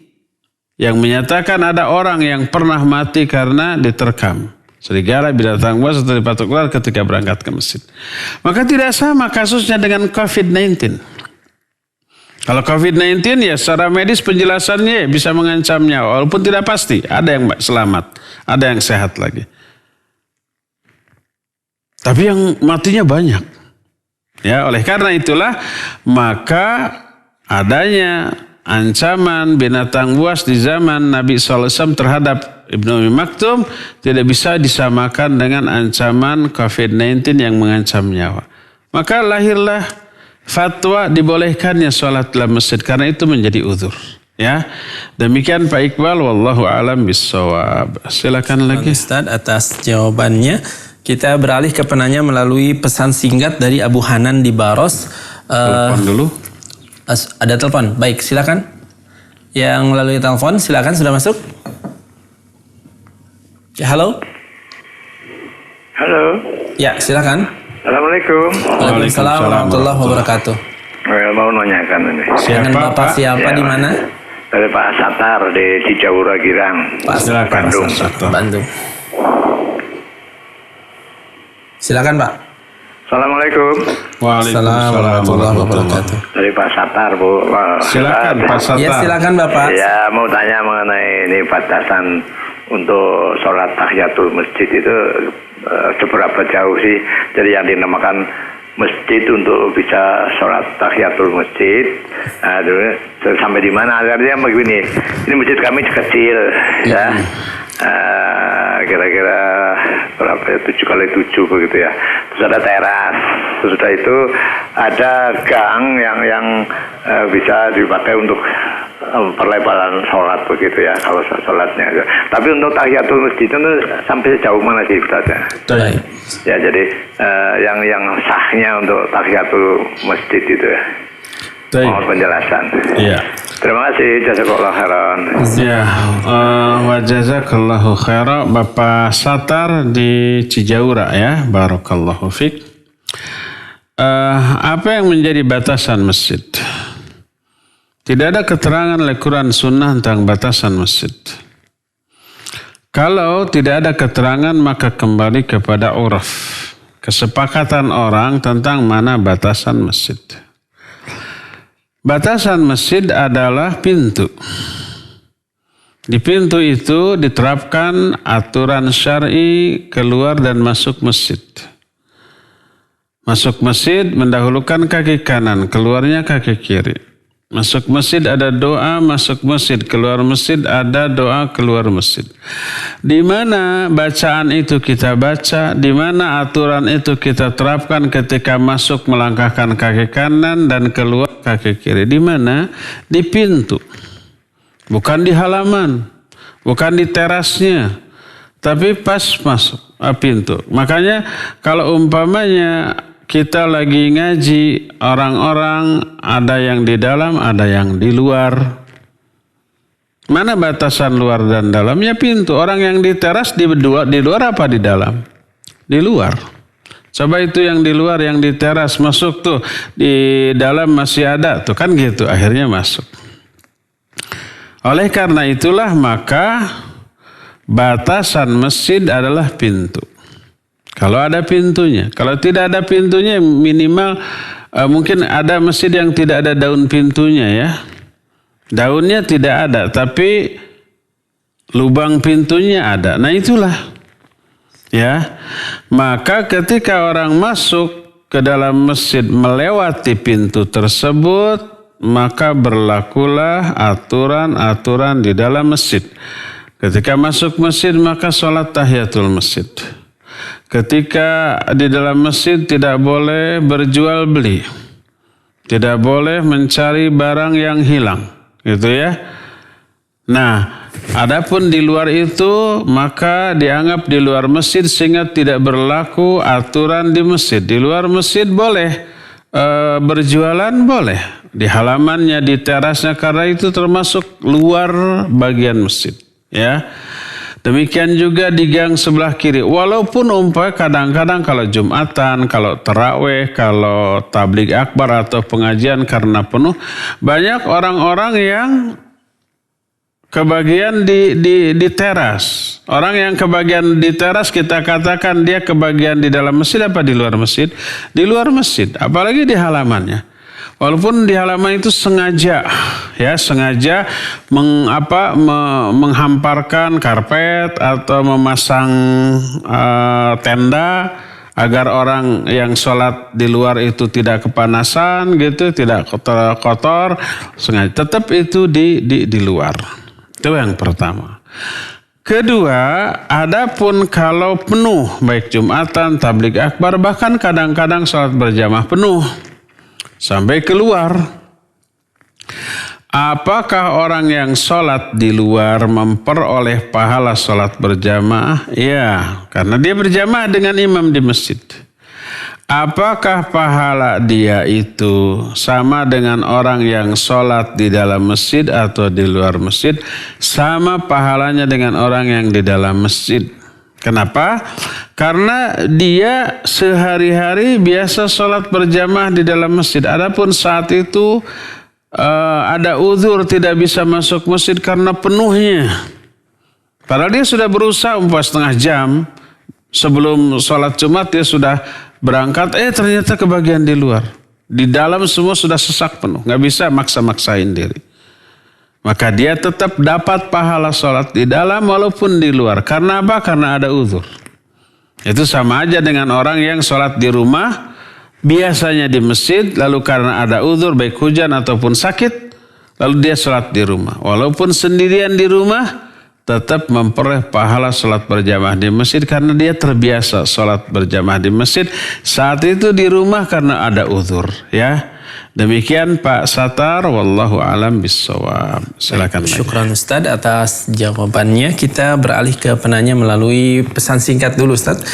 yang menyatakan ada orang yang pernah mati karena diterkam serigala, binatang buas atau dipatok ular ketika berangkat ke masjid. Maka tidak sama kasusnya dengan COVID-19. Kalau COVID-19 ya secara medis penjelasannya bisa mengancam nyawa, walaupun tidak pasti. Ada yang selamat, ada yang sehat lagi. Tapi yang matinya banyak. Ya, oleh karena itulah maka adanya ancaman binatang buas di zaman Nabi SAW terhadap Ibnu Ummi Maktum tidak bisa disamakan dengan ancaman COVID-19 yang mengancam nyawa. Maka lahirlah fatwa dibolehkannya sholat dalam masjid karena itu menjadi uzur. Ya, demikian Pak Iqbal, wallahu a'lam bissawab. Silakan lagi. Ustaz atas jawabannya. Kita beralih ke penanya melalui pesan singkat dari Abu Hanan di Baros. Telepon dulu. Ada telepon. Baik, silakan. Yang melalui telepon, silakan, sudah masuk. Ya, halo. Halo. Ya, silakan. Assalamualaikum. Waalaikumsalam warahmatullahi wabarakatuh. Mau nanyakan ini. Dengan Bapak siapa Ya, di mana? Dari Pak Satar di Cijaura Girang. Pak Bandung. Bandung. Silakan, Pak. Assalamualaikum. Waalaikumsalam warahmatullahi wabarakatuh. Dari Pak Satar, Bu. Silakan Pak Satar. Ya, silakan Bapak. Ya, mau tanya mengenai ini batasan untuk sholat tahiyatul masjid itu seberapa jauh sih? Jadi yang dinamakan masjid untuk bisa sholat tahiyatul masjid, sampai di mana? Artinya begini, ini masjid kami kecil, ya. Kira-kira berapa ya, 7x7 begitu ya. Terus ada teras, sesudah itu ada gang yang bisa dipakai untuk perlebaran sholat begitu ya, kalau sholatnya. Tapi untuk tahiyatul masjid itu sampai sejauh mana sih Ustaz? Baik. Ya, jadi yang sahnya untuk tahiyatul masjid itu ya. Mohon penjelasan. Iya. Terima kasih, jazakallahu khairan. Ya, wa jazakallahu khairan Bapak Satar di Cijaura ya, barakallahu fik. Apa yang menjadi batasan masjid? Tidak ada keterangan oleh Quran Sunnah tentang batasan masjid. Kalau tidak ada keterangan maka kembali kepada uraf, kesepakatan orang tentang mana batasan masjid. Batasan masjid adalah pintu. Di pintu itu diterapkan aturan syar'i keluar dan masuk masjid. Masuk masjid mendahulukan kaki kanan, keluarnya kaki kiri. Masuk masjid ada doa, masuk masjid, keluar masjid ada doa, keluar masjid. Di mana bacaan itu kita baca, di mana aturan itu kita terapkan ketika masuk melangkahkan kaki kanan dan keluar kaki kiri. Di mana? Di pintu. Bukan di halaman, bukan di terasnya, tapi pas masuk pintu. Makanya kalau umpamanya kita lagi ngaji, orang-orang ada yang di dalam, ada yang di luar. Mana batasan luar dan dalam? Ya pintu. Orang yang di teras di luar apa di dalam? Di luar. Coba itu yang di luar, yang di teras masuk tuh. Di dalam masih ada tuh, kan gitu. Akhirnya masuk. Oleh karena itulah maka batasan masjid adalah pintu. Kalau ada pintunya, kalau tidak ada pintunya minimal mungkin ada masjid yang tidak ada daun pintunya ya. Daunnya tidak ada, tapi lubang pintunya ada. Nah itulah ya. Maka ketika orang masuk ke dalam masjid melewati pintu tersebut, maka berlakulah aturan-aturan di dalam masjid. Ketika masuk masjid maka sholat tahiyatul masjid. Ketika di dalam masjid tidak boleh berjual beli. Tidak boleh mencari barang yang hilang. Gitu ya. Nah, adapun di luar itu maka dianggap di luar masjid sehingga tidak berlaku aturan di masjid. Di luar masjid boleh berjualan, boleh di halamannya, di terasnya, karena itu termasuk luar bagian masjid. Ya, demikian juga di gang sebelah kiri. Walaupun kadang-kadang kalau Jumatan, kalau tarawih, kalau tabligh akbar atau pengajian karena penuh, banyak orang-orang yang kebagian di teras. Orang yang kebagian di teras kita katakan dia kebagian di dalam masjid apa di luar masjid? Di luar masjid, apalagi di halamannya. Walaupun di halaman itu sengaja menghamparkan karpet atau memasang tenda agar orang yang sholat di luar itu tidak kepanasan gitu, tidak kotor, sengaja. Tetap itu di luar. Itu yang pertama. Kedua, adapun kalau penuh, baik Jumatan, tabligh akbar, bahkan kadang-kadang sholat berjamaah penuh sampai keluar. Apakah orang yang sholat di luar memperoleh pahala sholat berjamaah? Ya, karena dia berjamaah dengan imam di masjid. Apakah pahala dia itu sama dengan orang yang sholat di dalam masjid atau di luar masjid? Sama pahalanya dengan orang yang di dalam masjid. Kenapa? Karena dia sehari-hari biasa sholat berjamaah di dalam masjid. Adapun saat itu ada uzur tidak bisa masuk masjid karena penuhnya. Padahal dia sudah berusaha setengah jam sebelum sholat Jumat, dia sudah berangkat, ternyata kebagian di luar. Di dalam semua sudah sesak penuh. Nggak bisa maksa-maksain diri. Maka dia tetap dapat pahala sholat di dalam walaupun di luar. Karena apa? Karena ada uzur. Itu sama aja dengan orang yang sholat di rumah, biasanya di masjid, lalu karena ada uzur, baik hujan ataupun sakit, lalu dia sholat di rumah. Walaupun sendirian di rumah, tetap memperoleh pahala sholat berjamaah di masjid karena dia terbiasa sholat berjamaah di masjid. Saat itu di rumah karena ada uzur, ya. Demikian Pak Satar, wallahu alam bissawab. Silakan. Syukran Ustadz atas jawabannya. Kita beralih ke penanya melalui pesan singkat dulu Ustadz.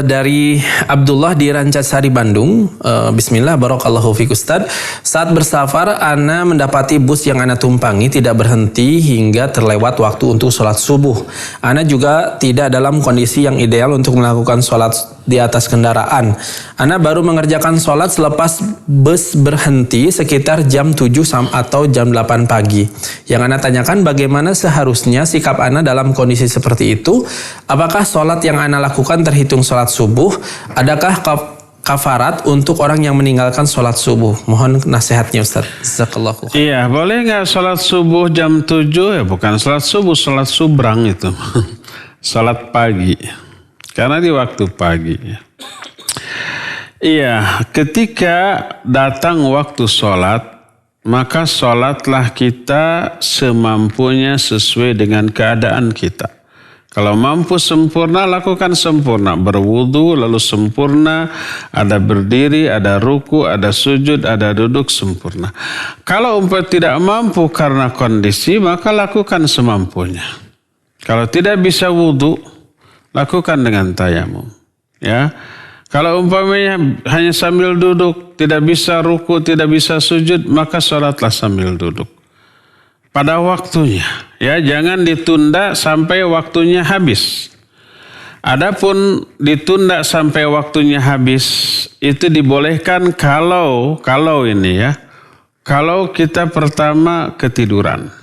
Dari Abdullah di Rancasari Bandung. Bismillah, barakallahu fiik Ustadz. Saat bersafar, ana mendapati bus yang ana tumpangi tidak berhenti hingga terlewat waktu untuk sholat subuh. Ana juga tidak dalam kondisi yang ideal untuk melakukan sholat di atas kendaraan. Ana baru mengerjakan sholat selepas bus berhenti sekitar jam 7 atau jam 8 pagi. Yang ana tanyakan bagaimana seharusnya sikap ana dalam kondisi seperti itu? Apakah sholat yang ana lakukan terhitung sholat subuh? Adakah kafarat untuk orang yang meninggalkan sholat subuh? Mohon nasihatnya Ustaz. Jazakallahu. Iya, boleh nggak sholat subuh jam 7? Ya bukan sholat subuh, sholat subrang itu. Sholat pagi. Karena di waktu pagi. Iya, ketika datang waktu sholat, maka sholatlah kita semampunya sesuai dengan keadaan kita. Kalau mampu sempurna, lakukan sempurna. Berwudu lalu sempurna, ada berdiri, ada ruku, ada sujud, ada duduk sempurna. Kalau tidak mampu karena kondisi, maka lakukan semampunya. Kalau tidak bisa wudu, lakukan dengan tayamum. Ya. Kalau umpamanya hanya sambil duduk, tidak bisa ruku, tidak bisa sujud, maka sholatlah sambil duduk. Pada waktunya, ya jangan ditunda sampai waktunya habis. Adapun ditunda sampai waktunya habis, itu dibolehkan kalau kita pertama ketiduran.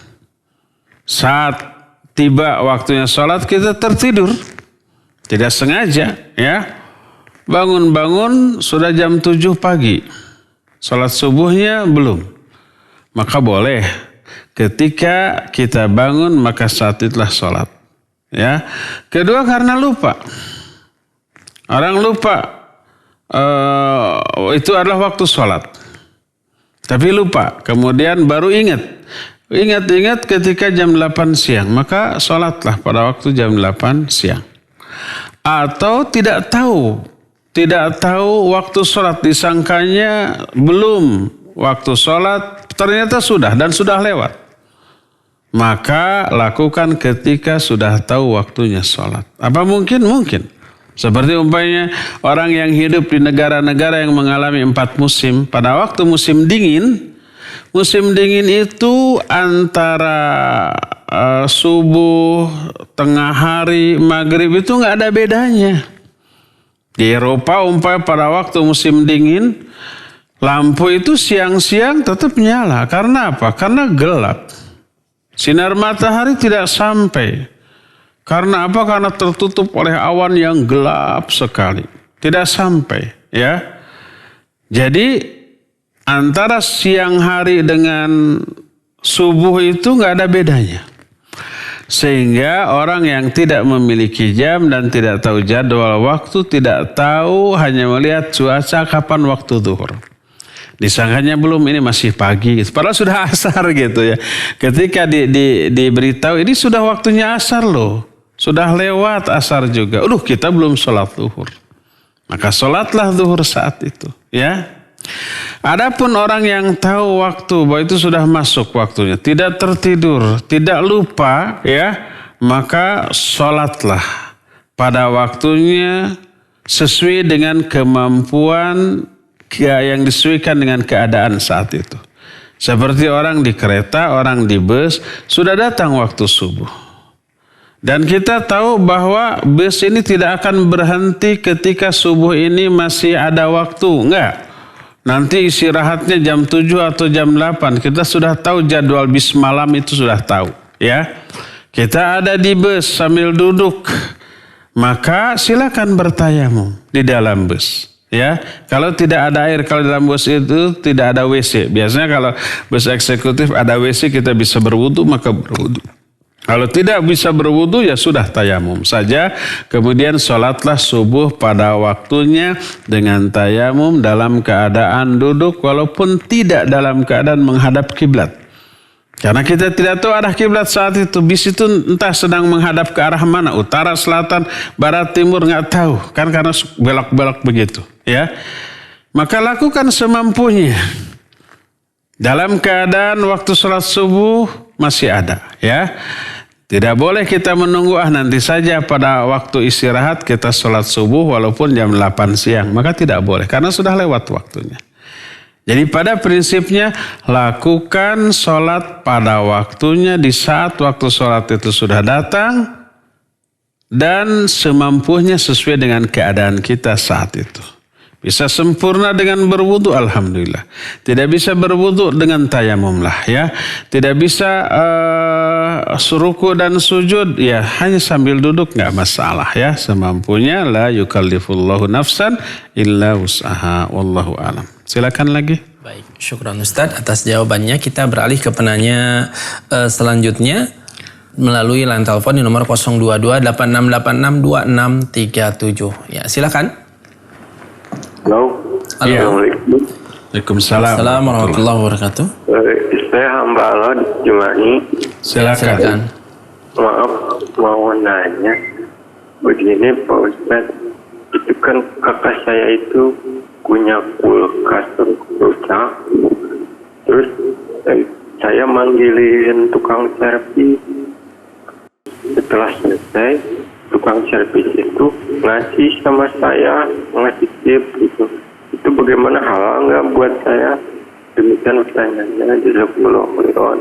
Saat tiba waktunya sholat kita tertidur, tidak sengaja, ya. Bangun-bangun sudah jam 7 pagi. Salat subuhnya belum. Maka boleh. Ketika kita bangun maka saat itulah salat. Ya. Kedua karena lupa. Orang lupa. Itu adalah waktu salat. Tapi lupa. Kemudian baru ingat. Ingat ketika jam 8 siang. Maka salatlah pada waktu jam 8 siang. Atau tidak tahu waktu sholat, disangkanya belum waktu sholat, ternyata sudah dan sudah lewat. maka lakukan ketika sudah tahu waktunya sholat. Apa mungkin? Mungkin. Seperti umpamanya orang yang hidup di negara-negara yang mengalami 4 musim. Pada waktu musim dingin itu antara subuh, tengah hari, maghrib itu nggak ada bedanya. Di Eropa umpamanya pada waktu musim dingin, lampu itu siang-siang tetap nyala. Karena apa? Karena gelap. Sinar matahari tidak sampai. Karena apa? Karena tertutup oleh awan yang gelap sekali. Tidak sampai, ya. Jadi antara siang hari dengan subuh itu nggak ada bedanya. Sehingga orang yang tidak memiliki jam dan tidak tahu jadwal waktu, tidak tahu, hanya melihat cuaca kapan waktu zuhur. Disangkanya belum, ini masih pagi, padahal sudah asar gitu ya. Ketika diberitahu ini sudah waktunya asar loh, sudah lewat asar juga. Kita belum sholat zuhur. Maka sholatlah zuhur saat itu, ya. Adapun orang yang tahu waktu bahwa itu sudah masuk waktunya, tidak tertidur, tidak lupa, ya, maka sholatlah pada waktunya sesuai dengan kemampuan yang disesuaikan dengan keadaan saat itu. Seperti orang di kereta, orang di bus, sudah datang waktu subuh. Dan kita tahu bahwa bus ini tidak akan berhenti ketika subuh ini masih ada waktu. Enggak. Nanti istirahatnya jam 7 atau jam 8. Kita sudah tahu jadwal bis malam itu sudah tahu. Ya. Kita ada di bus sambil duduk. Maka silakan bertayamum di dalam bus. Ya, kalau tidak ada air, kalau dalam bus itu tidak ada WC. Biasanya kalau bus eksekutif ada WC, kita bisa berwudu, maka berwudu. Kalau tidak bisa berwudu, ya sudah tayamum saja. Kemudian sholatlah subuh pada waktunya dengan tayamum dalam keadaan duduk, walaupun tidak dalam keadaan menghadap kiblat. Karena kita tidak tahu arah kiblat saat itu. Bis itu entah sedang menghadap ke arah mana, utara, selatan, barat, timur, nggak tahu. Kan karena belok-belok begitu, ya. Maka lakukan semampunya. Dalam keadaan waktu sholat subuh masih ada, ya. Tidak boleh kita menunggu nanti saja pada waktu istirahat kita sholat subuh walaupun jam 8 siang. Maka tidak boleh karena sudah lewat waktunya. Jadi pada prinsipnya lakukan sholat pada waktunya di saat waktu sholat itu sudah datang dan semampunya sesuai dengan keadaan kita saat itu. Bisa sempurna dengan berwudu, alhamdulillah. Tidak bisa berwudu dengan tayamum lah, ya. Tidak bisa ruku dan sujud, ya hanya sambil duduk nggak masalah, ya. Semampunya, la yukallifullahu nafsan illa wus'aha, wallahu alam. Silakan lagi. Baik, syukran Ustadz atas jawabannya. Kita beralih ke penanya selanjutnya melalui line telepon di nomor 022-8686-2637. Ya, silakan. Halo. Assalamualaikum. Waalaikumsalam. Assalamualaikum warahmatullahi wabarakatuh. Saya hamba Allah Jumani. Silakan. Maaf, mau nanya. Begini Pak Ustadz, itu kan kakak saya itu punya kulkas rusak. Terus saya manggilin tukang servis. Setelah selesai, tukang servis itu ngasih sama saya, ngasih tip gitu. Itu bagaimana, halal nggak buat saya? Demikian pertanyaannya. Jazakumullah khairan.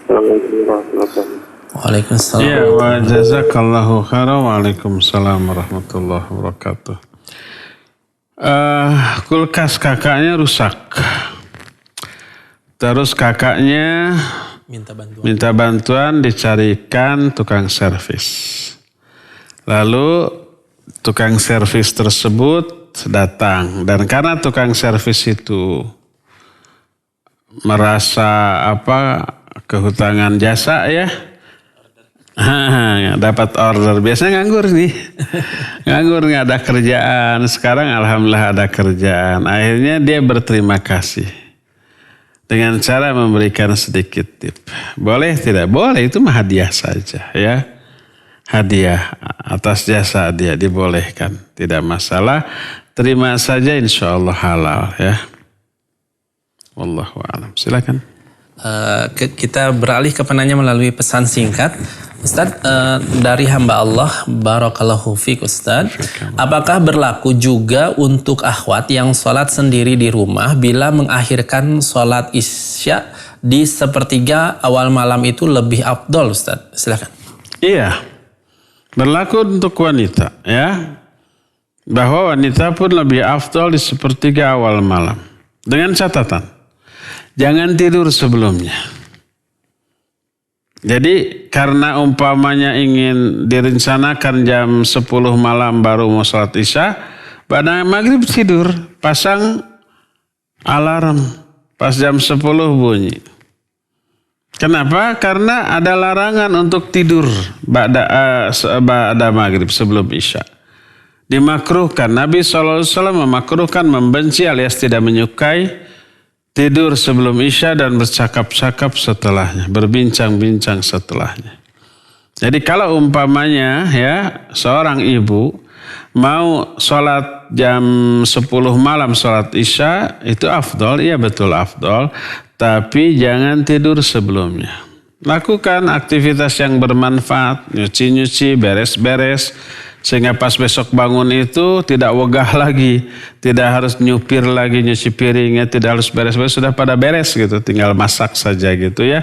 Assalamualaikum warahmatullahi wabarakatuh. Waalaikumsalam. Ya, wa jazakallahu khairan. Waalaikumsalam warahmatullahi wabarakatuh. Kulkas kakaknya rusak. Terus kakaknya minta bantuan dicarikan tukang servis. Lalu tukang servis tersebut datang. Dan karena tukang servis itu merasa kehutangan jasa, ya, dapat order. Biasanya nganggur nih. Nganggur, nggak ada kerjaan. Sekarang alhamdulillah ada kerjaan. Akhirnya dia berterima kasih dengan cara memberikan sedikit tip. Boleh tidak? Boleh, itu mah hadiah saja, ya. Hadiah atas jasa dia dibolehkan. Tidak masalah. Terima saja, insya Allah halal, ya. Wallahu a'lam. Silakan. Kita beralih ke penanya melalui pesan singkat. Ustadz, dari hamba Allah, barakallahu fiik Ustadz, apakah berlaku juga untuk akhwat yang sholat sendiri di rumah bila mengakhirkan sholat isya di sepertiga awal malam itu lebih afdol Ustadz? Silakan. Iya, berlaku untuk wanita ya, bahwa wanita pun lebih afdol di sepertiga awal malam. Dengan catatan, jangan tidur sebelumnya. Jadi karena umpamanya ingin direncanakan jam 10 malam baru mau sholat isya, pada maghrib tidur, pasang alarm pas jam 10 bunyi. Kenapa? Karena ada larangan untuk tidur ba'da maghrib sebelum isya. Dimakruhkan, Nabi SAW memakruhkan, membenci alias tidak menyukai tidur sebelum isya dan bercakap-cakap setelahnya, berbincang-bincang setelahnya. Jadi kalau umpamanya ya seorang ibu mau sholat jam 10 malam sholat isya, itu afdol, iya betul afdol, tapi jangan tidur sebelumnya. Lakukan aktivitas yang bermanfaat, nyuci-nyuci, beres-beres, sehingga pas besok bangun itu tidak wegah lagi, tidak harus nyupir lagi, nyuci piringnya, tidak harus beres-beres, sudah pada beres gitu, tinggal masak saja gitu ya.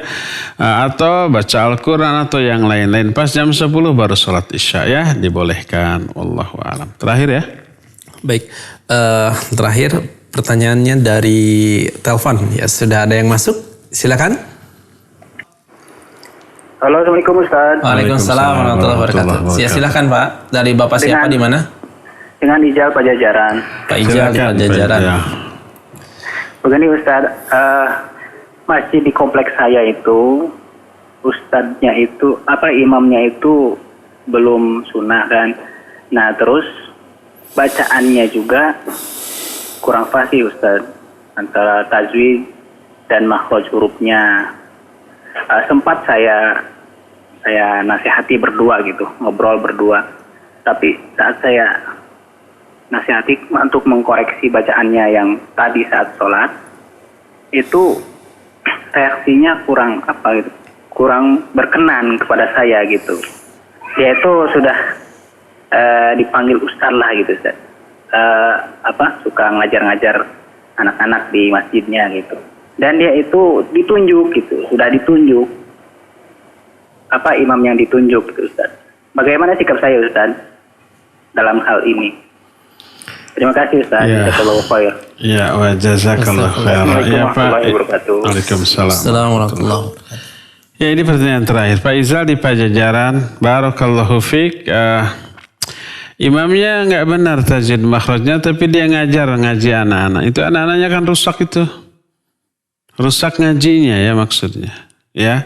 Atau baca Al-Quran atau yang lain-lain. Pas jam 10 baru sholat isya ya, dibolehkan. Wallahu a'lam. Terakhir ya. Baik, terakhir pertanyaannya dari telepon. Ya, sudah ada yang masuk, silakan. Halo, Assalamualaikum Ustaz. Waalaikumsalam warahmatullahi wabarakatuh. Ya, silakan Pak. Dari Bapak siapa di mana? Dengan Ijal Pajajaran. Pak Ijal di Pajajaran. Ya. Begini Ustaz, masjid di kompleks saya itu, ustadznya itu, imamnya itu belum sunnah kan. Nah terus bacaannya juga kurang fasih Ustaz, antara tajwid dan makhraj hurufnya. Sempat saya nasihati berdua gitu, ngobrol berdua. Tapi saat saya nasihati untuk mengkoreksi bacaannya yang tadi saat sholat, itu reaksinya kurang berkenan kepada saya gitu. Dia itu sudah dipanggil ustaz lah gitu Ustaz. Suka ngajar-ngajar anak-anak di masjidnya gitu. Dan dia itu ditunjuk gitu, sudah ditunjuk. Imam yang ditunjuk gitu Ustaz. Bagaimana sikap saya Ustaz dalam hal ini? Terima kasih Ustaz. Jazakallahu khair. Ya, wa jazakallahu khair. Ya Pak. Waalaikumsalam. Assalamualaikum warahmatullahi wabarakatuh. Ya, ini pertanyaan terakhir. Pak Izal di Pajajaran, barakallahu fiik. Imamnya nggak benar tajwid makhrajnya, tapi dia ngaji anak-anak. Itu anak-anaknya kan rusak itu. Rusak ngajinya ya maksudnya. Ya.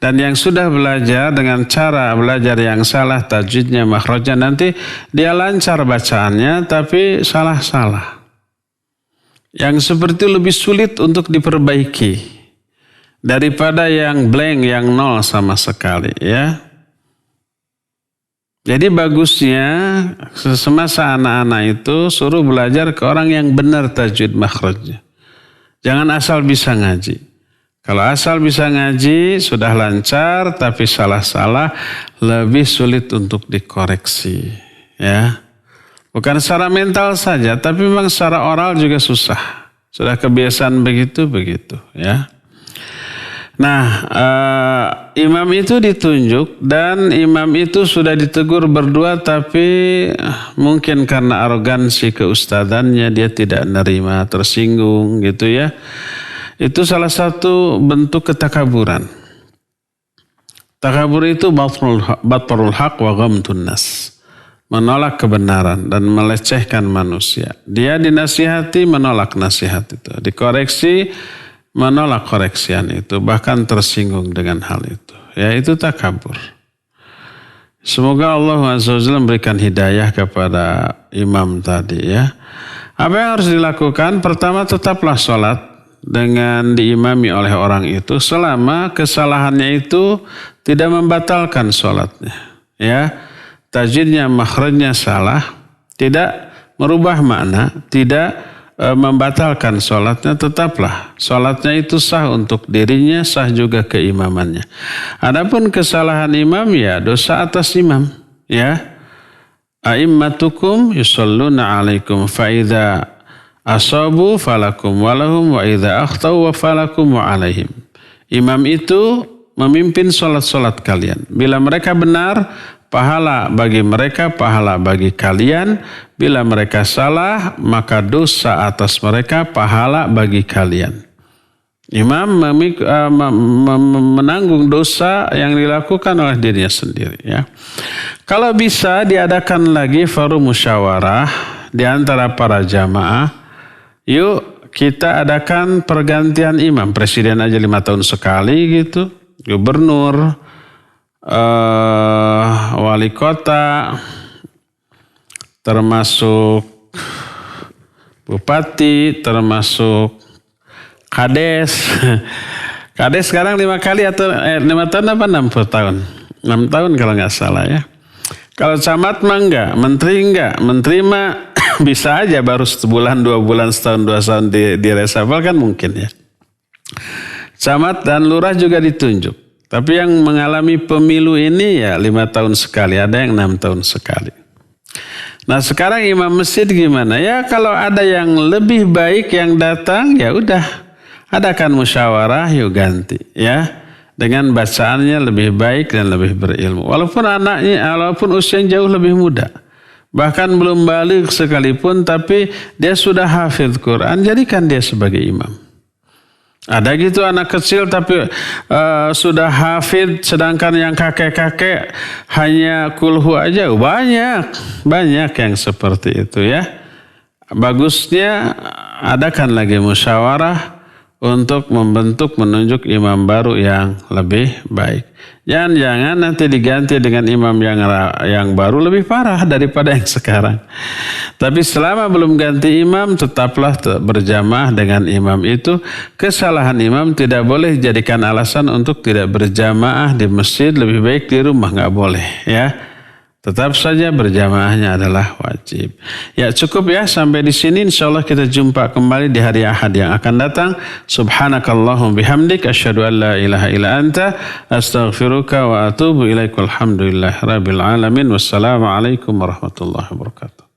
Dan yang sudah belajar dengan cara belajar yang salah tajwidnya, makhrajnya, nanti dia lancar bacaannya tapi salah-salah. Yang seperti itu lebih sulit untuk diperbaiki daripada yang blank, yang nol sama sekali ya. Jadi bagusnya semasa anak-anak itu suruh belajar ke orang yang benar tajwid makhrajnya. Jangan asal bisa ngaji. Kalau asal bisa ngaji sudah lancar tapi salah-salah, lebih sulit untuk dikoreksi ya. Bukan secara mental saja tapi memang secara oral juga susah. Sudah kebiasaan begitu ya. Nah, imam itu ditunjuk dan imam itu sudah ditegur berdua, tapi mungkin karena arogansi keustadannya dia tidak nerima, tersinggung gitu ya. Itu salah satu bentuk ketakaburan. Takabur itu batrul haq wa ghamtun nas. Menolak kebenaran dan melecehkan manusia. Dia dinasihati, menolak nasihat itu. Dikoreksi, menolak koreksian itu, bahkan tersinggung dengan hal itu. Ya, itu takabur. Semoga Allah Azza wa Jalla memberikan hidayah kepada imam tadi ya. Apa yang harus dilakukan? Pertama, tetaplah sholat dengan diimami oleh orang itu selama kesalahannya itu tidak membatalkan sholatnya. Ya, tajwidnya, makhrajnya salah, tidak merubah makna, tidak membatalkan sholatnya, tetaplah sholatnya itu sah untuk dirinya, sah juga keimamannya. Adapun kesalahan imam ya dosa atas imam, ya. A'immatukum yusalluna alaikum fa idza asabu falakum walahum wa idza akhtau wa falakum wa alaihim. Imam itu memimpin sholat-sholat kalian. Bila mereka benar, pahala bagi mereka, pahala bagi kalian. Bila mereka salah, maka dosa atas mereka, pahala bagi kalian. Imam menanggung dosa yang dilakukan oleh dirinya sendiri. Ya. Kalau bisa diadakan lagi forum musyawarah di antara para jamaah, yuk kita adakan pergantian imam. Presiden aja 5 tahun sekali gitu, gubernur, wali kota, termasuk bupati, termasuk kades. Kades sekarang 5 kali atau 5 tahun apa 60 tahun? 6 tahun kalau nggak salah ya. Kalau camat mah enggak, menteri enggak. Menteri mah bisa aja baru sebulan, 2 bulan, setahun, 2 tahun di reshuffle kan mungkin ya. Camat dan lurah juga ditunjuk. Tapi yang mengalami pemilu ini ya 5 tahun sekali, ada yang 6 tahun sekali. Nah sekarang imam masjid gimana? Ya kalau ada yang lebih baik yang datang ya udah adakan musyawarah yuk ganti ya. Dengan bacaannya lebih baik dan lebih berilmu. Walaupun anaknya, walaupun usia jauh lebih muda. Bahkan belum balik sekalipun tapi dia sudah hafidh Quran, jadikan dia sebagai imam. Ada gitu anak kecil tapi sudah hafidh, sedangkan yang kakek-kakek hanya kulhu aja. Banyak yang seperti itu ya. Bagusnya adakan lagi musyawarah untuk menunjuk imam baru yang lebih baik. Jangan nanti diganti dengan imam yang baru lebih parah daripada yang sekarang. Tapi selama belum ganti imam, tetaplah berjamaah dengan imam itu. Kesalahan imam tidak boleh dijadikan alasan untuk tidak berjamaah di masjid, lebih baik di rumah, nggak boleh ya. Tetap saja berjamaahnya adalah wajib. Ya cukup ya sampai di sini. Insyaallah kita jumpa kembali di hari Ahad yang akan datang. Subhanakallahumma bihamdik asyhadu an la ilaha illa anta astaghfiruka wa atubu ilaik. Alhamdulillahirabbil alamin. Wassalamualaikum warahmatullahi wabarakatuh.